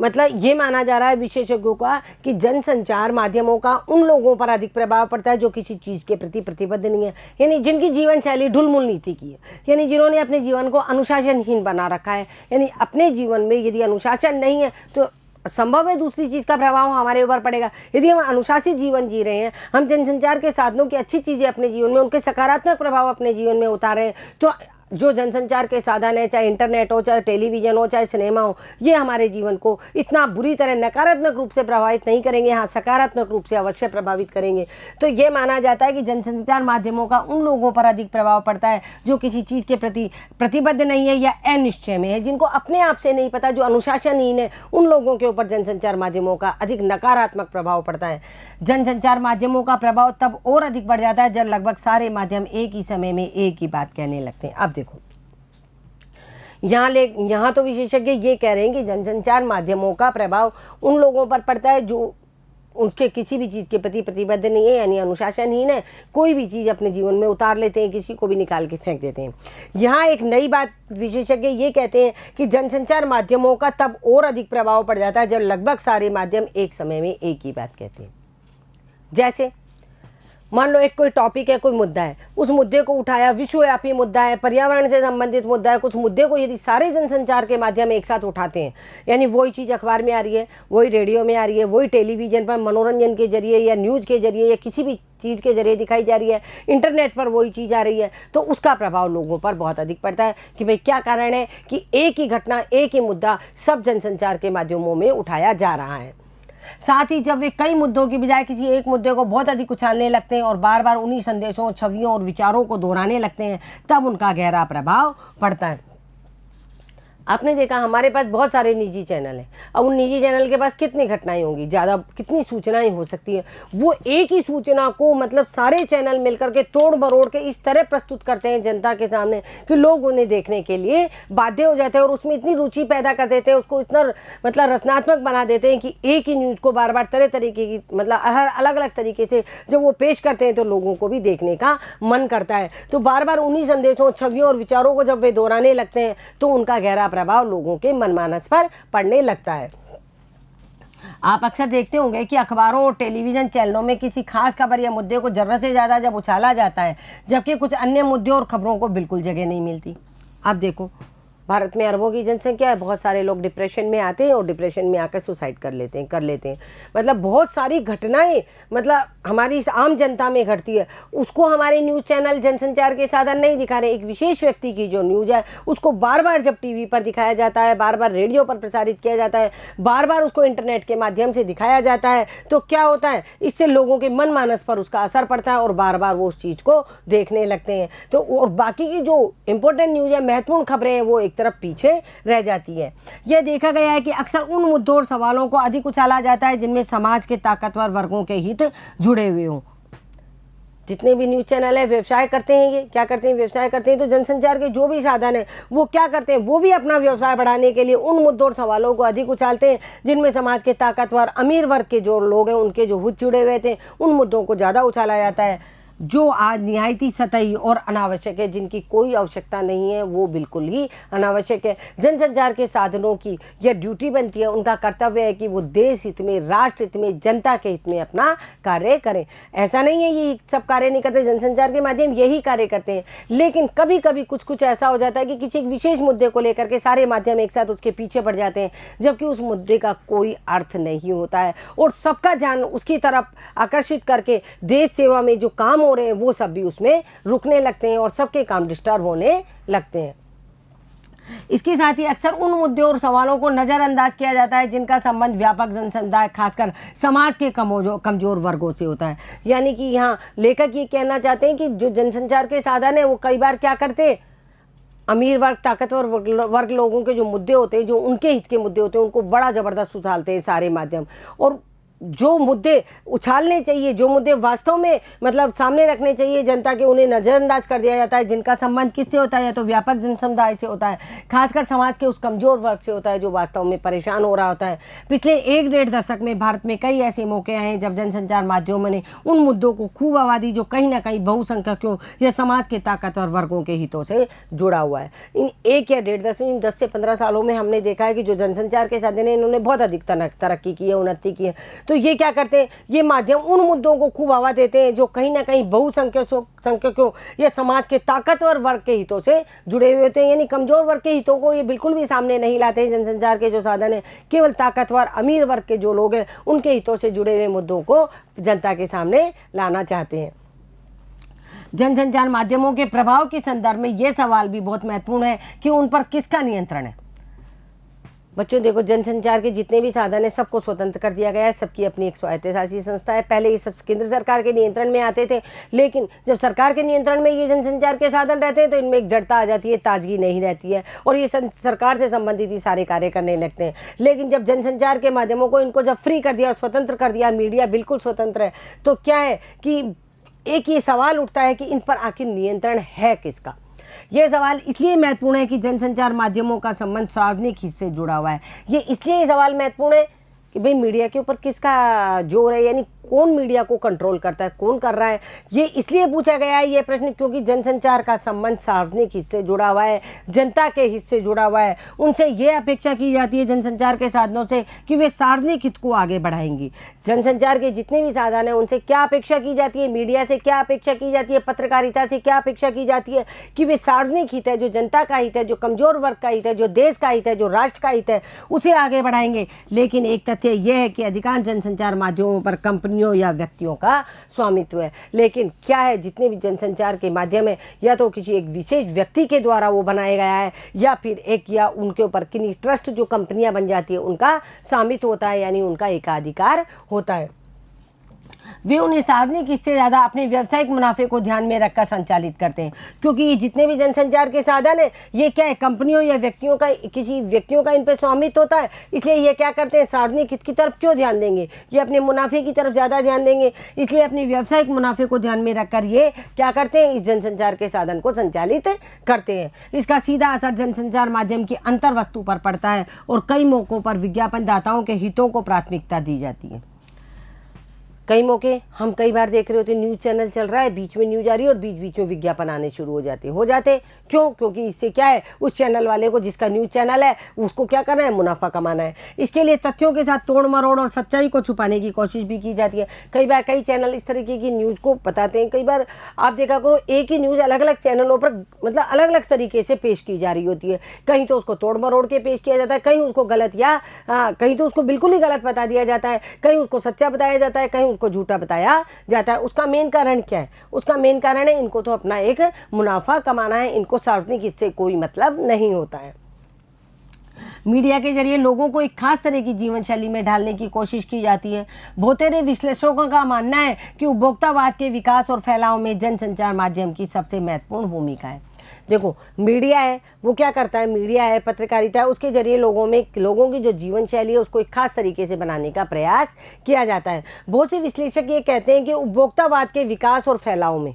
मतलब ये माना जा रहा है विशेषज्ञों का कि जनसंचार माध्यमों का उन लोगों पर अधिक प्रभाव पड़ता है जो किसी चीज़ के प्रति प्रतिबद्ध नहीं है, यानी जिनकी जीवन शैली ढुलमुल नीति की है, यानी जिन्होंने अपने जीवन को अनुशासनहीन बना रखा है। यानी अपने जीवन में यदि अनुशासन नहीं है तो संभव है दूसरी चीज़ का प्रभाव हमारे ऊपर पड़ेगा। यदि हम अनुशासित जीवन जी रहे हैं, हम जनसंचार के साधनों की अच्छी चीज़ें अपने जीवन में, उनके सकारात्मक प्रभाव अपने जीवन में उतार रहे हैं, तो जो जनसंचार के साधन है, चाहे इंटरनेट हो, चाहे टेलीविज़न हो, चाहे सिनेमा हो, ये हमारे जीवन को इतना बुरी तरह नकारात्मक रूप से प्रभावित नहीं करेंगे, हाँ सकारात्मक रूप से अवश्य प्रभावित करेंगे। तो ये माना जाता है कि जनसंचार माध्यमों का उन लोगों पर अधिक प्रभाव पड़ता है जो किसी चीज़ के प्रति प्रतिबद्ध नहीं है या अनिश्चय में है, जिनको अपने आप से नहीं पता, जो अनुशासनहीन है, उन लोगों के ऊपर जनसंचार माध्यमों का अधिक नकारात्मक प्रभाव पड़ता है। जनसंचार माध्यमों का प्रभाव तब और अधिक बढ़ जाता है जब लगभग सारे माध्यम एक ही समय में एक ही बात कहने लगते हैं। अब देखो, यहाँ तो विशेषज्ञ ये कह रहे हैं कि जनसंचार माध्यमों का प्रभाव उन लोगों पर पड़ता है जो उनके किसी भी चीज़ के प्रति प्रतिबद्ध नहीं है, यानी अनुशासनहीन है, कोई भी चीज़ अपने जीवन में उतार लेते हैं, किसी को भी निकाल के फेंक देते हैं। यहाँ एक नई बात विशेषज्ञ ये कहते हैं कि जनसंचार माध्यमों का तब और अधिक प्रभाव पड़ जाता है जब लगभग सारे माध्यम एक समय में एक ही बात कहते हैं। जैसे मान लो एक कोई टॉपिक है, कोई मुद्दा है, उस मुद्दे को उठाया, विश्वव्यापी मुद्दा है, पर्यावरण से संबंधित मुद्दा है, कुछ मुद्दे को यदि सारे जनसंचार के माध्यम एक साथ उठाते हैं, यानी वही चीज़ अखबार में आ रही है, वही रेडियो में आ रही है, वही टेलीविज़न पर मनोरंजन के जरिए या न्यूज़ के जरिए या किसी भी चीज़ के जरिए दिखाई जा रही है, इंटरनेट पर वही चीज़ आ रही है, तो उसका प्रभाव लोगों पर बहुत अधिक पड़ता है कि भाई क्या कारण है कि एक ही घटना, एक ही मुद्दा सब जनसंचार के माध्यमों में उठाया जा रहा है। साथ ही जब वे कई मुद्दों की बजाय किसी एक मुद्दे को बहुत अधिक उछालने लगते हैं और बार बार उन्हीं संदेशों, छवियों और विचारों को दोहराने लगते हैं, तब उनका गहरा प्रभाव पड़ता है। आपने देखा हमारे पास बहुत सारे निजी चैनल हैं। अब उन निजी चैनल के पास कितनी घटनाएं होंगी, ज़्यादा कितनी सूचनाएं हो सकती हैं। वो एक ही सूचना को मतलब सारे चैनल मिलकर के तोड़ मरोड़ के इस तरह प्रस्तुत करते हैं जनता के सामने कि लोग उन्हें देखने के लिए बाध्य हो जाते हैं और उसमें इतनी रुचि पैदा कर देते हैं, उसको इतना मतलब रचनात्मक बना देते हैं कि एक ही न्यूज़ को बार बार तरह तरीके की मतलब हर अलग अलग तरीके से जब वो पेश करते हैं तो लोगों को भी देखने का मन करता है। तो बार बार उन्हीं संदेशों, छवियों और विचारों को जब वे दोहराने लगते हैं तो उनका गहरा प्रभाव लोगों के मनमानस पर पड़ने लगता है। आप अक्सर देखते होंगे कि अखबारों और टेलीविज़न चैनलों में किसी खास खबर या मुद्दे को ज़रूरत से ज़्यादा जब उछाला जाता है, जबकि कुछ अन्य मुद्दों और खबरों को बिल्कुल जगह नहीं मिलती। आप देखो, भारत में अरबों की जनसंख्या है, बहुत सारे लोग डिप्रेशन में आते हैं और डिप्रेशन में आकर सुसाइड कर लेते हैं। मतलब बहुत सारी घटनाएं मतलब हमारी आम जनता में घटती है, उसको हमारे न्यूज़ चैनल जनसंचार के साधन नहीं दिखा रहे। एक विशेष व्यक्ति की जो न्यूज़ है उसको बार बार जब टीवी पर दिखाया जाता है, बार बार रेडियो पर प्रसारित किया जाता है, बार बार उसको इंटरनेट के माध्यम से दिखाया जाता है, तो क्या होता है, इससे लोगों के मन मानस पर उसका असर पड़ता है और बार बार वो उस चीज़ को देखने लगते हैं। तो और बाकी की जो इम्पोर्टेंट न्यूज़ है, महत्वपूर्ण खबरें हैं, वो एक तरफ पीछे रह जाती है। यह देखा गया है कि अक्सर उन मुद्दों और सवालों को अधिक उछाला जाता है जिनमें समाज के ताकतवर वर्गों के हित जुड़े हुए हों। जितने भी न्यूज़ चैनल है व्यवसाय करते हैं, ये क्या करते हैं, व्यवसाय करते हैं। तो जनसंचार के जो भी साधन है वो क्या करते हैं, वो भी अपना व्यवसाय बढ़ाने के लिए उन मुद्दों और सवालों को अधिक उछालते हैं जिनमें समाज के ताकतवर अमीर वर्ग के जो लोग हैं उनके जो हित जुड़े हुए थे, उन मुद्दों को ज़्यादा उछाला जाता है। जो आज निहायती सतही और अनावश्यक है, जिनकी कोई आवश्यकता नहीं है, वो बिल्कुल ही अनावश्यक है। जनसंचार के साधनों की यह ड्यूटी बनती है, उनका कर्तव्य है कि वो देश हित में, राष्ट्र हित में, जनता के हित में अपना कार्य करें। ऐसा नहीं है ये सब कार्य नहीं करते, जनसंचार के माध्यम यही कार्य करते हैं, लेकिन कभी कभी कुछ कुछ ऐसा हो जाता है कि किसी एक विशेष मुद्दे को लेकर के सारे माध्यम एक साथ उसके पीछे पड़ जाते हैं, जबकि उस मुद्दे का कोई अर्थ नहीं होता है और सबका ध्यान उसकी तरफ आकर्षित करके देश सेवा में जो काम हो रहे हैं वो सब भी उसमें रुकने लगते हैं और सबके काम डिस्टर्ब होने लगते हैं। इसके साथ ही अक्सर उन मुद्दों और सवालों को नज़रअंदाज किया जाता है जिनका संबंध व्यापक जनसमुदाय, खासकर समाज के कमजोर वर्गों से होता है। यानी कि यहाँ लेखक ये कहना चाहते हैं कि जो जनसंचार के साधन है वो कई बार क्या करते हैं, अमीर वर्ग, ताकतवर वर्ग लोगों के जो मुद्दे होते हैं, जो उनके हित के मुद्दे होते हैं, उनको बड़ा ज़बरदस्त उछालते हैं सारे माध्यम। और जो मुद्दे उछालने चाहिए, जो मुद्दे वास्तव में मतलब सामने रखने चाहिए जनता के, उन्हें नज़रअंदाज कर दिया जाता है, जिनका संबंध किससे होता है, या तो व्यापक जन समुदाय से होता है, खासकर समाज के उस कमज़ोर वर्ग से होता है जो वास्तव में परेशान हो रहा होता है। पिछले 1-1.5 दशक में भारत में कई ऐसे मौके आए हैं जब जनसंचार माध्यमों ने उन मुद्दों को खूब आवाज़ दी जो कहीं ना कहीं बहुसंख्यकों या समाज के ताकतवर वर्गों के हितों से जुड़ा हुआ है। इन 1 या 1.5 दशक, इन 10 से 15 सालों में हमने देखा है कि जो जनसंचार के साधन हैं इन्होंने बहुत अधिक तरक्की की है, उन्नति की है। तो ये क्या करते हैं, ये माध्यम उन मुद्दों को खूब हवा देते हैं जो कहीं ना कहीं बहुसंख्यकों या समाज के ताकतवर वर्ग के हितों से जुड़े हुए होते हैं। यानी कमजोर वर्ग के हितों को ये बिल्कुल भी सामने नहीं लाते हैं। जनसंचार के जो साधन है केवल ताकतवर अमीर वर्ग के जो लोग हैं उनके हितों से जुड़े हुए मुद्दों को जनता के सामने लाना चाहते हैं। जनसंचार माध्यमों के प्रभाव के संदर्भ में यह सवाल भी बहुत महत्वपूर्ण है कि उन पर किसका नियंत्रण है। बच्चों देखो, जनसंचार के जितने भी साधन है सबको स्वतंत्र कर दिया गया है, सबकी अपनी एक स्वायत्तशासी संस्था है। पहले ये सब केंद्र सरकार के नियंत्रण में आते थे, लेकिन जब सरकार के नियंत्रण में ये जनसंचार के साधन रहते हैं तो इनमें एक जड़ता आ जाती है, ताजगी नहीं रहती है और ये सरकार से संबंधित ही सारे कार्य करने लगते हैं। लेकिन जब जनसंचार के माध्यमों को इनको जब फ्री कर दिया, स्वतंत्र कर दिया, मीडिया बिल्कुल स्वतंत्र है, तो क्या है कि एक ये सवाल उठता है कि इन पर आखिर नियंत्रण है किसका। यह सवाल इसलिए महत्वपूर्ण है कि जनसंचार माध्यमों का संबंध सार्वजनिक हित से जुड़ा हुआ है। ये इसलिए ये सवाल महत्वपूर्ण है कि भाई मीडिया के ऊपर किसका जोर है, यानी कौन मीडिया को कंट्रोल करता है, कौन कर रहा है। ये इसलिए पूछा गया है ये प्रश्न क्योंकि जनसंचार का संबंध सार्वजनिक हित से जुड़ा हुआ है, जनता के हित से जुड़ा हुआ है। उनसे ये अपेक्षा की जाती है जनसंचार के साधनों से कि वे सार्वजनिक हित को आगे बढ़ाएंगी। जनसंचार के जितने भी साधन हैं उनसे क्या अपेक्षा की जाती है, मीडिया से क्या अपेक्षा की जाती है, पत्रकारिता से क्या अपेक्षा की जाती है कि वे सार्वजनिक हित है, जो जनता का हित है, जो कमज़ोर वर्ग का हित है, जो देश का हित है, जो राष्ट्र का हित है, उसे आगे बढ़ाएंगे। लेकिन एक तथ्य यह है कि अधिकांश जनसंचार माध्यमों पर कंपनियों या व्यक्तियों का स्वामित्व है। लेकिन क्या है, जितने भी जनसंचार के माध्यम है या तो किसी एक विशेष व्यक्ति के द्वारा वो बनाया गया है या फिर एक या उनके ऊपर किन्हीं ट्रस्ट जो कंपनियां बन जाती है उनका स्वामित्व होता है, यानी उनका एकाधिकार होता है। वे उन्हें सार्वजनिक हित से ज़्यादा अपने व्यावसायिक मुनाफे को ध्यान में रखकर संचालित करते हैं, क्योंकि ये जितने भी जनसंचार के साधन है ये क्या है, कंपनियों या व्यक्तियों का, किसी व्यक्तियों का इन पर स्वामित्व होता है। इसलिए ये क्या करते हैं, सार्वजनिक हित की तरफ क्यों ध्यान देंगे, ये अपने मुनाफे की तरफ ज़्यादा ध्यान देंगे। इसलिए अपने व्यावसायिक मुनाफे को ध्यान में रखकर ये क्या करते हैं, इस जनसंचार के साधन को संचालित करते हैं। इसका सीधा असर जनसंचार माध्यम की अंतर वस्तु पर पड़ता है और कई मौक़ों पर विज्ञापनदाताओं के हितों को प्राथमिकता दी जाती है। कई मौके हम कई बार देख रहे होते हैं, न्यूज़ चैनल चल रहा है, बीच में न्यूज़ आ रही है और बीच बीच में विज्ञापन आने शुरू हो जाते क्यों? क्योंकि इससे क्या है, उस चैनल वाले को, जिसका न्यूज़ चैनल है, उसको क्या करना है, मुनाफा कमाना है। इसके लिए तथ्यों के साथ तोड़ मरोड़ और सच्चाई को छुपाने की कोशिश भी की जाती है। कई बार कई चैनल इस तरीके की न्यूज़ को बताते हैं। कई बार आप देखा करो, एक ही न्यूज़ अलग अलग चैनलों पर मतलब अलग अलग तरीके से पेश की जा रही होती है। कहीं तो उसको तोड़ मरोड़ के पेश किया जाता है, कहीं उसको गलत या कहीं तो उसको बिल्कुल ही गलत बता दिया जाता है, कहीं उसको सच्चा बताया जाता है, कहीं उसको झूठा बताया जाता है। उसका मेन कारण क्या है? उसका मेन कारण है इनको तो अपना एक मुनाफा कमाना है, इनको सार्वजनिक इससे कोई मतलब नहीं होता है। मीडिया के जरिए लोगों को एक खास तरह की जीवन शैली में ढालने की कोशिश की जाती है। बहुतेरे विश्लेषकों का मानना है कि उपभोक्तावाद के विकास और फैलाव में जनसंचार माध्यम की सबसे महत्वपूर्ण भूमिका है। देखो, मीडिया है वो क्या करता है, मीडिया है, पत्रकारिता है, उसके जरिए लोगों की जो जीवन शैली है उसको एक खास तरीके से बनाने का प्रयास किया जाता है। बहुत से विश्लेषक ये कहते हैं कि उपभोक्तावाद के विकास और फैलाव में,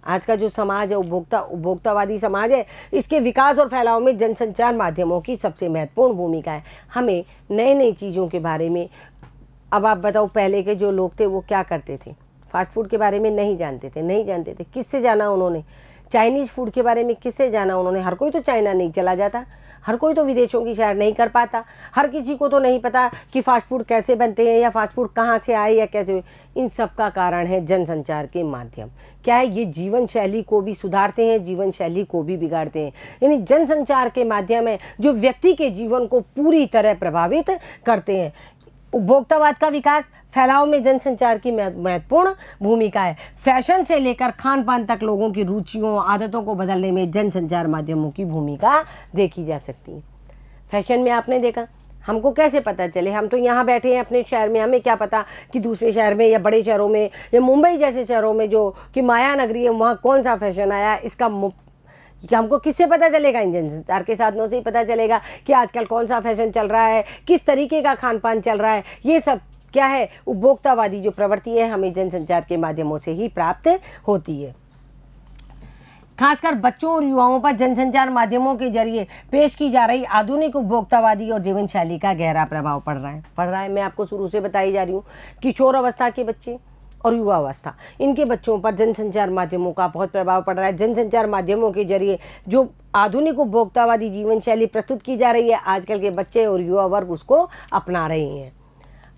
आज का जो समाज है उपभोक्तावादी समाज है, इसके विकास और फैलाव में जनसंचार माध्यमों की सबसे महत्वपूर्ण भूमिका है। हमें नई नई चीज़ों के बारे में, अब आप बताओ, पहले के जो लोग थे वो क्या करते थे, फास्ट फूड के बारे में नहीं जानते थे। किससे जाना उन्होंने? चाइनीज़ फूड के बारे में किससे जाना उन्होंने? हर कोई तो चाइना नहीं चला जाता, हर कोई तो विदेशों की सैर नहीं कर पाता, हर किसी को तो नहीं पता कि फ़ास्ट फूड कैसे बनते हैं या फ़ास्ट फूड कहाँ से आए या कैसे। इन सब का कारण है जनसंचार के माध्यम। क्या है? ये जीवन शैली को भी सुधारते हैं, जीवन शैली को भी बिगाड़ते हैं। यानी जनसंचार के माध्यम है जो व्यक्ति के जीवन को पूरी तरह प्रभावित करते हैं। उपभोक्तावाद का विकास फैलाव में जनसंचार की महत्वपूर्ण भूमिका है। फैशन से लेकर खान पान तक लोगों की रुचियों आदतों को बदलने में जनसंचार माध्यमों की भूमिका देखी जा सकती है। फैशन में आपने देखा, हमको कैसे पता चले? हम तो यहाँ बैठे हैं अपने शहर में, हमें क्या पता कि दूसरे शहर में या बड़े शहरों में या मुंबई जैसे शहरों में जो कि माया नगरी है वहाँ कौन सा फैशन आया। इसका कि हमको किससे पता चलेगा? इन जनसंचार के साधनों से ही पता चलेगा कि आजकल कौन सा फैशन चल रहा है, किस तरीके का खान पान चल रहा है। ये सब क्या है? उपभोक्तावादी जो प्रवृत्ति है हमें जनसंचार के माध्यमों से ही प्राप्त होती है। खासकर बच्चों और युवाओं पर जनसंचार माध्यमों के जरिए पेश की जा रही आधुनिक उपभोक्तावादी और जीवन शैली का गहरा प्रभाव पड़ रहा है। मैं आपको शुरू से बताई जा रही हूँ, किशोर अवस्था के बच्चे और युवा अवस्था, इनके बच्चों पर जनसंचार माध्यमों का बहुत प्रभाव पड़ रहा है। जनसंचार माध्यमों के जरिए जो आधुनिक उपभोक्तावादी जीवन शैली प्रस्तुत की जा रही है, आजकल के बच्चे और युवा वर्ग उसको अपना रहे हैं।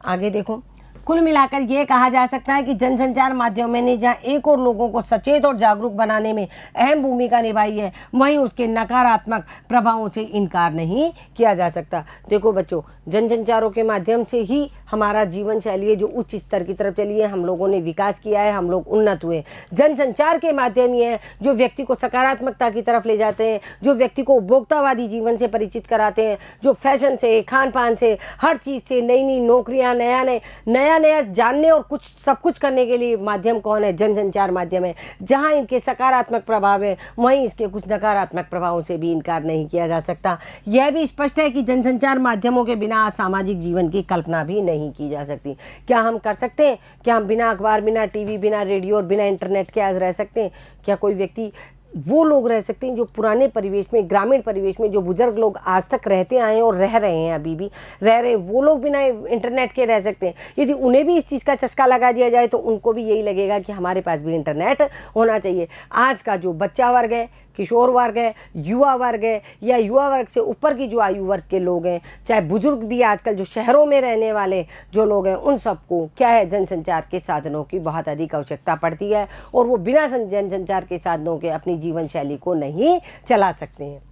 आगे देखो, कुल मिलाकर ये कहा जा सकता है कि जनसंचार माध्यमों ने जहाँ एक और लोगों को सचेत और जागरूक बनाने में अहम भूमिका निभाई है, वहीं उसके नकारात्मक प्रभावों से इनकार नहीं किया जा सकता। देखो बच्चों, जनसंचारों के माध्यम से ही हमारा जीवन शैली है जो उच्च स्तर की तरफ चली है, हम लोगों ने विकास किया है, हम लोग उन्नत हुए। जनसंचार के माध्यम ये है जो व्यक्ति को सकारात्मकता की तरफ ले जाते हैं, जो व्यक्ति को उपभोक्तावादी जीवन से परिचित कराते हैं, जो फैशन से, खान पान से, हर चीज़ से, नई नई नौकरियाँ, नया जानने और सब कुछ करने के लिए माध्यम कौन है? जनसंचार माध्यम है। जहाँ इनके सकारात्मक प्रभाव है वहीं इसके कुछ नकारात्मक प्रभावों से भी इनकार नहीं किया जा सकता। यह भी स्पष्ट है कि जनसंचार माध्यमों के बिना सामाजिक जीवन की कल्पना भी नहीं की जा सकती। क्या हम कर सकते हैं? क्या हम बिना अखबार, बिना टीवी, बिना रेडियो और बिना इंटरनेट के आज रह सकते हैं? क्या कोई व्यक्ति, वो लोग रह सकते हैं जो पुराने परिवेश में, ग्रामीण परिवेश में जो बुजुर्ग लोग आज तक रहते आए हैं और रह रहे हैं, अभी भी रह रहे हैं, वो लोग बिना इंटरनेट के रह सकते हैं? यदि उन्हें भी इस चीज़ का चस्का लगा दिया जाए तो उनको भी यही लगेगा कि हमारे पास भी इंटरनेट होना चाहिए। आज का जो बच्चा वर्ग है, किशोर वर्ग है, युवा वर्ग है या युवा वर्ग से ऊपर की जो आयु वर्ग के लोग हैं, चाहे बुजुर्ग भी, आजकल जो शहरों में रहने वाले जो लोग हैं, उन सबको क्या है? जनसंचार के साधनों की बहुत अधिक आवश्यकता पड़ती है और वो बिना जनसंचार के साधनों के अपनी जीवन शैली को नहीं चला सकते हैं।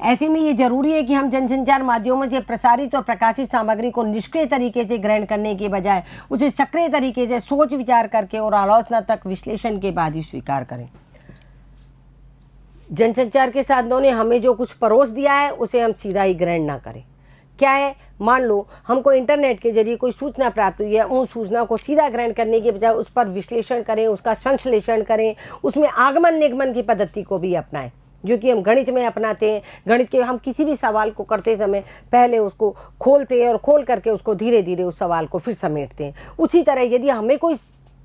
ऐसे में ये जरूरी है कि हम जनसंचार माध्यमों से प्रसारित और प्रकाशित सामग्री को निष्क्रिय तरीके से ग्रहण करने के बजाय उसे सक्रिय तरीके से सोच विचार करके और आलोचनात्मक विश्लेषण के बाद ही स्वीकार करें। जनसंचार के साधनों ने हमें जो कुछ परोस दिया है उसे हम सीधा ही ग्रहण ना करें। क्या है? मान लो हमको इंटरनेट के जरिए कोई सूचना प्राप्त हुई है, उन सूचना को सीधा ग्रहण करने के बजाय उस पर विश्लेषण करें, उसका संश्लेषण करें, उसमें आगमन निगमन की पद्धति को भी अपनाएं जो कि हम गणित में अपनाते हैं। गणित के हम किसी भी सवाल को करते समय पहले उसको खोलते हैं और खोल करके उसको धीरे धीरे उस सवाल को फिर समेटते हैं। उसी तरह यदि हमें कोई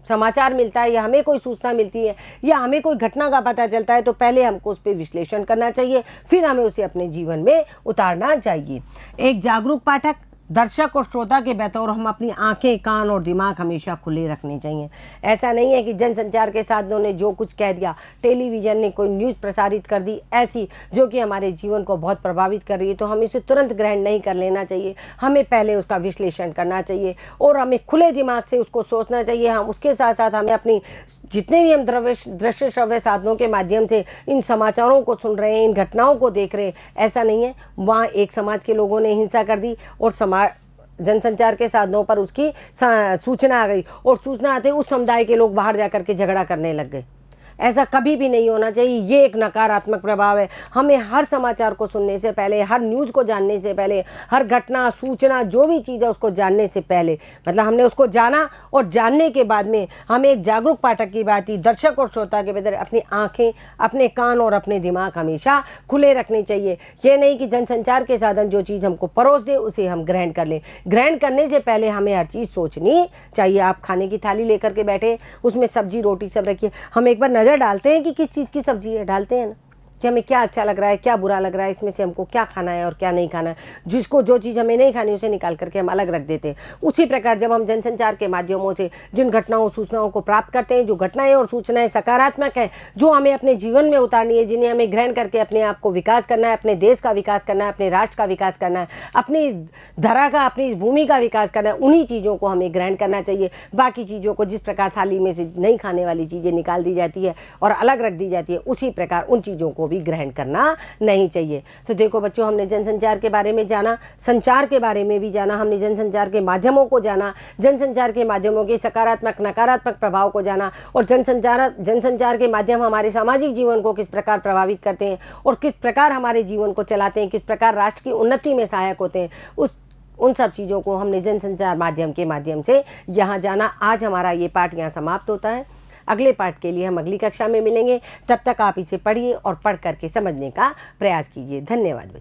समाचार मिलता है या हमें कोई सूचना मिलती है या हमें कोई घटना का पता चलता है तो पहले हमको उस पर विश्लेषण करना चाहिए, फिर हमें उसे अपने जीवन में उतारना चाहिए। एक जागरूक पाठक, दर्शक और श्रोता के बतौर हम अपनी आंखें, कान और दिमाग हमेशा खुले रखने चाहिए। ऐसा नहीं है कि जनसंचार के साधनों ने जो कुछ कह दिया, टेलीविज़न ने कोई न्यूज़ प्रसारित कर दी ऐसी जो कि हमारे जीवन को बहुत प्रभावित कर रही है, तो हमें इसे तुरंत ग्रहण नहीं कर लेना चाहिए। हमें पहले उसका विश्लेषण करना चाहिए और हमें खुले दिमाग से उसको सोचना चाहिए। हम उसके साथ साथ हमें अपनी जितने भी हम दृश्य श्रव्य साधनों के माध्यम से इन समाचारों को सुन रहे हैं, इन घटनाओं को देख रहे हैं, ऐसा नहीं है वहाँ एक समाज के लोगों ने हिंसा कर दी और जनसंचार के साधनों पर उसकी सूचना आ गई और सूचना आते उस समुदाय के लोग बाहर जाकर के झगड़ा करने लग गए। ऐसा कभी भी नहीं होना चाहिए। ये एक नकारात्मक प्रभाव है। हमें हर समाचार को सुनने से पहले, हर न्यूज़ को जानने से पहले, हर घटना, सूचना, जो भी चीज़ है उसको जानने से पहले, मतलब हमने उसको जाना और जानने के बाद में हमें एक जागरूक पाठक की बात ही, दर्शक और श्रोता के बदले अपनी आँखें, अपने कान और अपने दिमाग हमेशा खुले रखने चाहिए। ये नहीं कि जनसंचार के साधन जो चीज़ हमको परोस दे उसे हम ग्रहण कर लें। ग्रहण करने से पहले हमें हर चीज़ सोचनी चाहिए। आप खाने की थाली लेकर के बैठे, उसमें सब्जी रोटी सब रखिए, हम एक बार नज़र डालते हैं कि किस चीज़ की सब्जी है, डालते हैं ना, कि हमें क्या अच्छा लग रहा है, क्या बुरा लग रहा है, इसमें से हमको क्या खाना है और क्या नहीं खाना है। जिसको जो चीज़ हमें नहीं खानी उसे निकाल करके हम अलग रख देते हैं। उसी प्रकार जब हम जनसंचार के माध्यमों से जिन घटनाओं सूचनाओं को प्राप्त करते हैं, जो घटनाएं और सूचनाएं सकारात्मक हैं, जो हमें अपने जीवन में उतारनी है, जिन्हें हमें ग्रहण करके अपने आप को विकास करना है, अपने देश का विकास करना है, अपने राष्ट्र का विकास करना है, अपनी इस धरा का, अपनी इस भूमि का विकास करना है, उन्हीं चीज़ों को हमें ग्रहण करना चाहिए। बाकी चीज़ों को जिस प्रकार थाली में से नहीं खाने वाली चीज़ें निकाल दी जाती है और अलग रख दी जाती है, उसी प्रकार उन चीज़ों को भी ग्रहण करना नहीं चाहिए। तो देखो बच्चों, हमने जनसंचार के बारे में जाना, संचार के बारे में भी जाना, हमने जनसंचार के माध्यमों को जाना, जनसंचार के माध्यमों के सकारात्मक नकारात्मक प्रभाव को जाना, और जनसंचार के माध्यम हमारे सामाजिक जीवन को किस प्रकार प्रभावित करते हैं और किस प्रकार हमारे जीवन को चलाते हैं, किस प्रकार राष्ट्र की उन्नति में सहायक होते हैं, उन सब चीज़ों को हमने जनसंचार माध्यम के माध्यम से यहाँ जाना। आज हमारा ये पाठ यहाँ समाप्त होता है। अगले पाठ के लिए हम अगली कक्षा में मिलेंगे। तब तक आप इसे पढ़िए और पढ़ करके समझने का प्रयास कीजिए। धन्यवाद बच्चों।